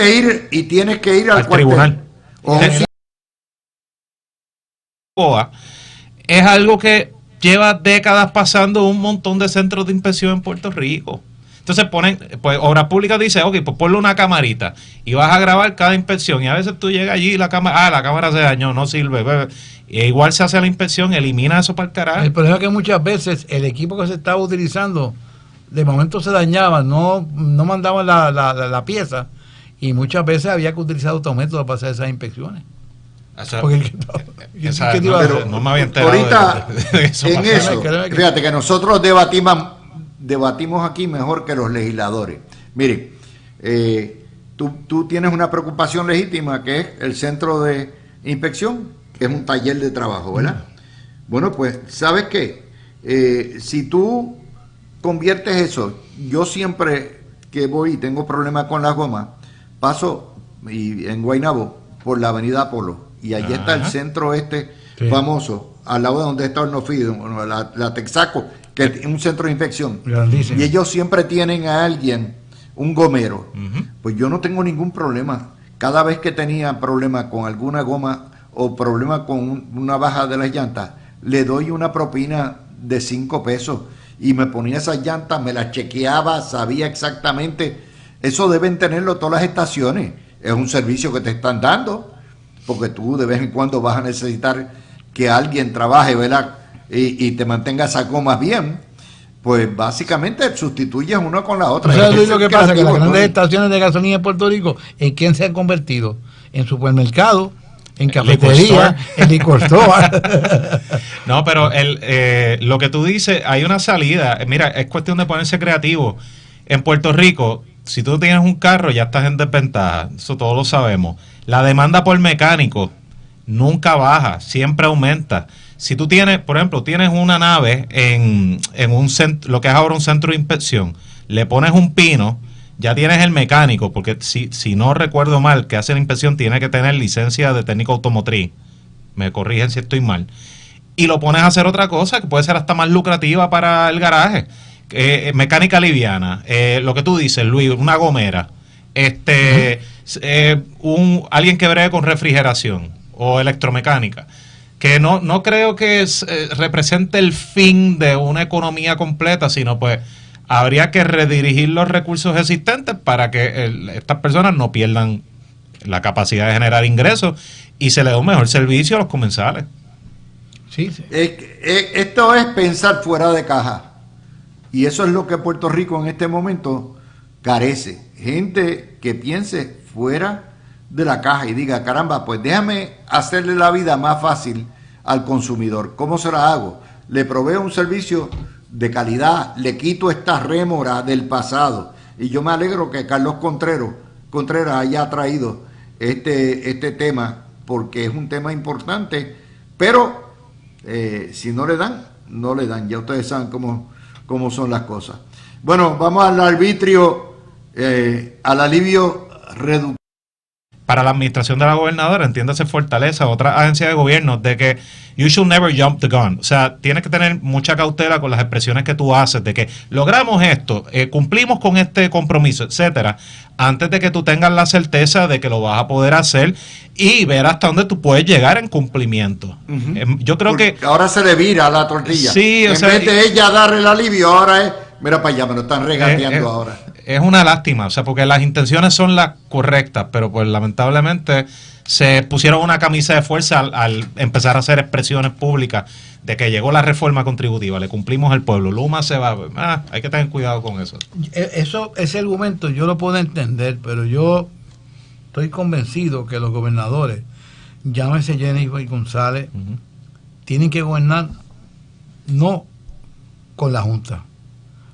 Tienes que ir al tribunal. Es algo que lleva décadas pasando un montón de centros de inspección en Puerto Rico. Entonces pues Obras Públicas dice, ok, pues ponle una camarita y vas a grabar cada inspección, y a veces tú llegas allí y la cámara se dañó, no sirve, e igual se hace la inspección, elimina eso para el carajo. El problema es que muchas veces el equipo que se estaba utilizando de momento se dañaba, no mandaban la pieza, y muchas veces había que utilizar autométodos para hacer esas inspecciones. Esa- Porque, esa- ¿qué te iba a no, decir? no me había enterado Ahorita, de eso. en pasaba. eso, Créeme que- fíjate que nosotros debatimos aquí mejor que los legisladores. Miren, tú tienes una preocupación legítima que es el centro de inspección, que es un taller de trabajo, ¿verdad? Bueno, pues, ¿sabes qué? Si tú conviertes eso, yo siempre que voy y tengo problemas con las gomas, paso en Guaynabo por la avenida Apolo, y allí está el Ajá. centro Sí. famoso, al lado de donde está el Nofido, la Texaco, que es un centro de inspección. Grandísimo. Y ellos siempre tienen a alguien, un gomero. Ujú. Pues yo no tengo ningún problema. Cada vez que tenía problemas con alguna goma o problema con una baja de las llantas, le doy una propina de 5 pesos y me ponía esas llantas, me las chequeaba, sabía exactamente. Eso deben tenerlo todas las estaciones. Es un servicio que te están dando, porque tú de vez en cuando vas a necesitar que alguien trabaje, ¿verdad? Y te mantenga esas gomas bien. Pues básicamente sustituyes una con la otra. ¿Tú sabes, Es Luis, lo que pasa? Que las creativo, grandes Tony. estaciones de gasolina en Puerto Rico, ¿en quién se han convertido? En supermercados, en Liquor cafetería, store. en licor store. No, pero lo que tú dices, hay una salida. Mira, es cuestión de ponerse creativo. En Puerto Rico, si tú tienes un carro, ya estás en desventaja. Eso todos lo sabemos. La demanda por mecánicos nunca baja, siempre aumenta. Si tú tienes, por ejemplo, tienes una nave en un centro, lo que es ahora un centro de inspección, le pones un pino, ya tienes el mecánico, porque si no recuerdo mal, que hace la inspección tiene que tener licencia de técnico automotriz. Me corrigen si estoy mal. Y lo pones a hacer otra cosa que puede ser hasta más lucrativa para el garaje. Mecánica liviana, lo que tú dices, Luis, una gomera, alguien que bregue con refrigeración o electromecánica, que no creo que represente el fin de una economía completa, sino pues habría que redirigir los recursos existentes para que estas personas no pierdan la capacidad de generar ingresos y se le dé un mejor servicio a los comensales. Sí, sí. Esto es pensar fuera de caja. Y eso es lo que Puerto Rico en este momento carece. Gente que piense fuera de la caja y diga, caramba, pues déjame hacerle la vida más fácil al consumidor. ¿Cómo se la hago? Le proveo un servicio de calidad, le quito esta rémora del pasado. Y yo me alegro que Carlos Contreras haya traído este tema, porque es un tema importante, pero si no le dan, no le dan. Ya ustedes saben cómo son las cosas. Bueno, vamos al arbitrio, al alivio reductivo. Para la administración de la gobernadora, entiéndase Fortaleza, otra agencia de gobierno, de que you should never jump the gun. O sea, tienes que tener mucha cautela con las expresiones que tú haces, de que logramos esto, cumplimos con este compromiso, etcétera, antes de que tú tengas la certeza de que lo vas a poder hacer y ver hasta dónde tú puedes llegar en cumplimiento. Yo creo que... Ahora se le vira la tortilla. Sí, o en sea, vez de ella dar el alivio, ahora es, mira para allá, me lo están regateando ahora. Es una lástima, o sea, porque las intenciones son las correctas, pero pues lamentablemente se pusieron una camisa de fuerza al empezar a hacer expresiones públicas de que llegó la reforma contributiva, le cumplimos al pueblo, Luma se va, hay que tener cuidado con eso. Ese argumento yo lo puedo entender, pero yo estoy convencido que los gobernadores, llámese Jennifer González, tienen que gobernar no con la Junta.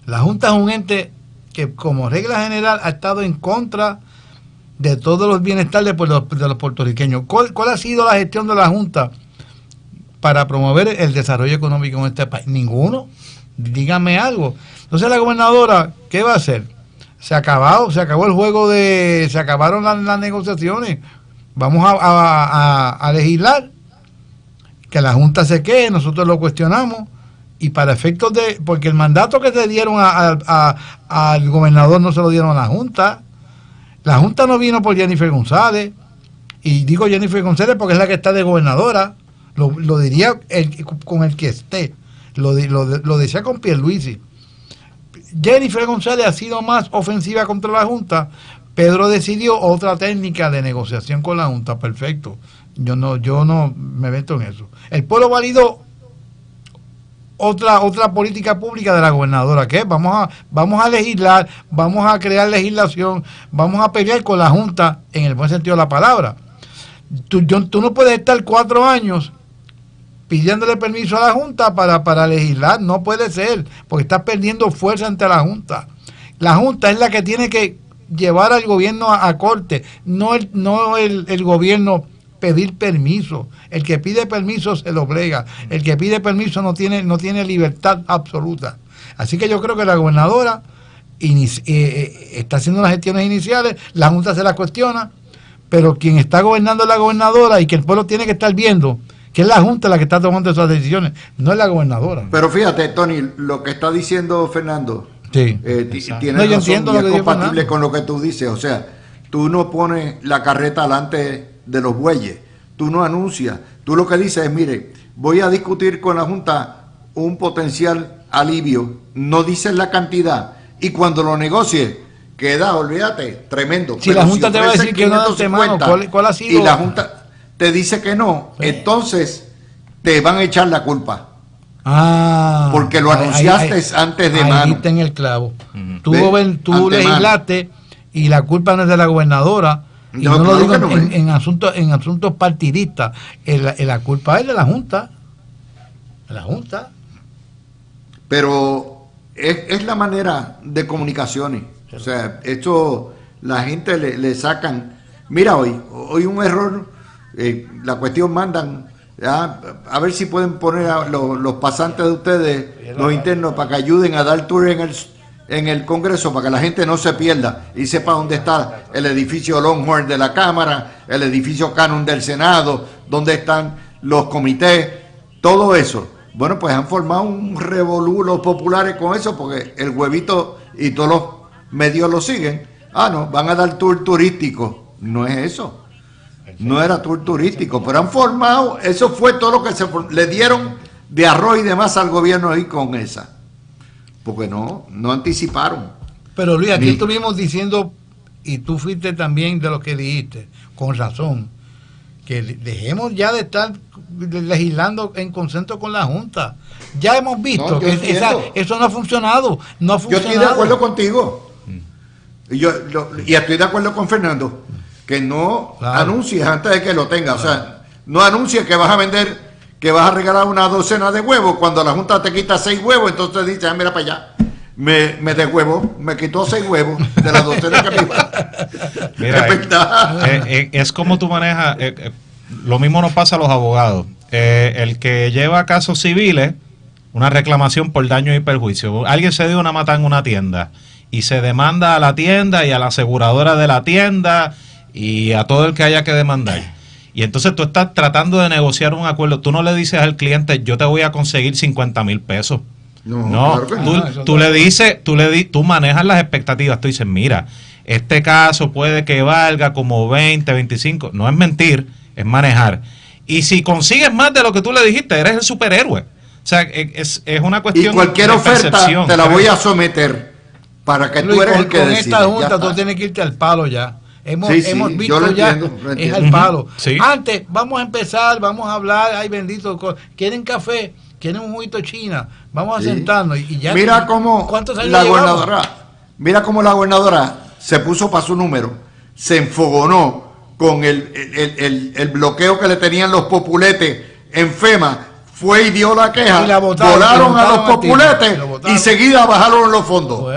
La Junta es un ente que como regla general ha estado en contra de todos los bienestar de los puertorriqueños. ¿Cuál ha sido la gestión de la Junta para promover el desarrollo económico en este país? Ninguno. Dígame algo. Entonces la gobernadora, ¿qué va a hacer? Se acabó el juego se acabaron las negociaciones. Vamos a legislar, que la Junta se quede, nosotros lo cuestionamos. Y para efectos porque el mandato que se dieron al gobernador no se lo dieron a la Junta. La Junta no vino por Jennifer González. Y digo Jennifer González porque es la que está de gobernadora. Lo diría con el que esté. Lo decía con Pierluisi. Jennifer González ha sido más ofensiva contra la Junta. Pedro decidió otra técnica de negociación con la Junta. Perfecto. Yo no me meto en eso. El pueblo validó otra política pública de la gobernadora, que vamos a legislar, vamos a crear legislación, vamos a pelear con la Junta en el buen sentido de la palabra. Tú no puedes estar 4 años pidiéndole permiso a la Junta para legislar. No puede ser, porque estás perdiendo fuerza ante la Junta. La Junta es la que tiene que llevar al gobierno a corte, no el gobierno pedir permiso. El que pide permiso se lo brega. El que pide permiso no tiene libertad absoluta. Así que yo creo que la gobernadora está haciendo las gestiones iniciales, la Junta se las cuestiona, pero quien está gobernando es la gobernadora, y que el pueblo tiene que estar viendo que es la Junta la que está tomando esas decisiones, no es la gobernadora. Pero fíjate, Tony, lo que está diciendo Fernando, sí, tiene razón, y es compatible con lo que tú dices. O sea, tú no pones la carreta delante de los bueyes, tú no anuncias, tú lo que dices es, mire, voy a discutir con la Junta un potencial alivio, no dices la cantidad, y cuando lo negocies, queda, olvídate, tremendo. Si la Junta te va a decir que no de antemano, ¿cuál ha sido? Y la Junta te dice que no, entonces te van a echar la culpa. Porque lo anunciaste antes de mano. Ahí está en el clavo. Tú legislaste y la culpa no es de la gobernadora. Y no lo digo en asuntos partidistas. La culpa es de la Junta. La Junta. Pero es la manera de comunicaciones. O sea, esto la gente le sacan. Mira, hoy un error. La cuestión mandan a ver si pueden poner a los pasantes de ustedes, los internos, para que ayuden a dar tour en el Congreso, para que la gente no se pierda y sepa dónde está el edificio Longhorn de la Cámara, el edificio Cannon del Senado, dónde están los comités, todo eso. Bueno, pues han formado un revolú los populares con eso, porque el Huevito y todos los medios lo siguen. No, van a dar tour turístico. No es eso. No era tour turístico, pero han formado, eso fue todo lo que le dieron de arroz y demás al gobierno ahí con esa. Porque no anticiparon. Pero Luis, aquí estuvimos diciendo, y tú fuiste también de lo que dijiste, con razón, que dejemos ya de estar legislando en consenso con la Junta. Ya hemos visto que eso no ha funcionado. Yo estoy de acuerdo contigo. Y estoy de acuerdo con Fernando. Que no anuncies antes de que lo tengas. O sea, no anuncies que vas a vender, que vas a regalar una docena de huevos. Cuando la Junta te quita 6 huevos, entonces dices, mira para allá, me deshuevo, me quitó 6 huevos de la docena que me iba. Mira, es como tú manejas, lo mismo nos pasa a los abogados. El que lleva casos civiles, una reclamación por daño y perjuicio. Alguien se dio una mata en una tienda y se demanda a la tienda y a la aseguradora de la tienda y a todo el que haya que demandar. Y entonces tú estás tratando de negociar un acuerdo. Tú no le dices al cliente, yo te voy a conseguir 50,000 pesos. No, claro tú le dices, tú manejas las expectativas. Tú dices, mira, este caso puede que valga como 20, 25. No es mentir, es manejar. Y si consigues más de lo que tú le dijiste, eres el superhéroe. O sea, es una cuestión y cualquier de oferta percepción, te la voy a someter para que tú eres el que decide. Con esta Junta tú tienes que irte al palo ya. Hemos visto lo ya, entiendo. Es al palo. Sí. Antes, vamos a empezar, vamos a hablar, ay bendito, ¿quieren café? ¿Quieren un juguito china? Vamos a sentarnos y ya. Mira cómo la gobernadora se puso para su número, se enfogonó con el bloqueo que le tenían los populetes en FEMA, fue y dio la queja, volaron a los populetes y seguida bajaron los fondos.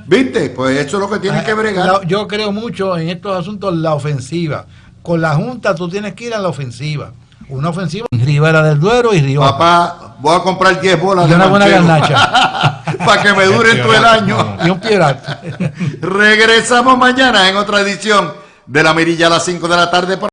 ¿Viste? Pues eso es lo que tienen que bregar. Yo creo mucho en estos asuntos la ofensiva. Con la Junta tú tienes que ir a la ofensiva. Una ofensiva en Ribera del Duero y Río. Papá, voy a comprar 10 bolas de una buena garnacha. para que me dure todo el año. Y un pirata. Regresamos mañana en otra edición de La Mirilla a las 5 de la tarde.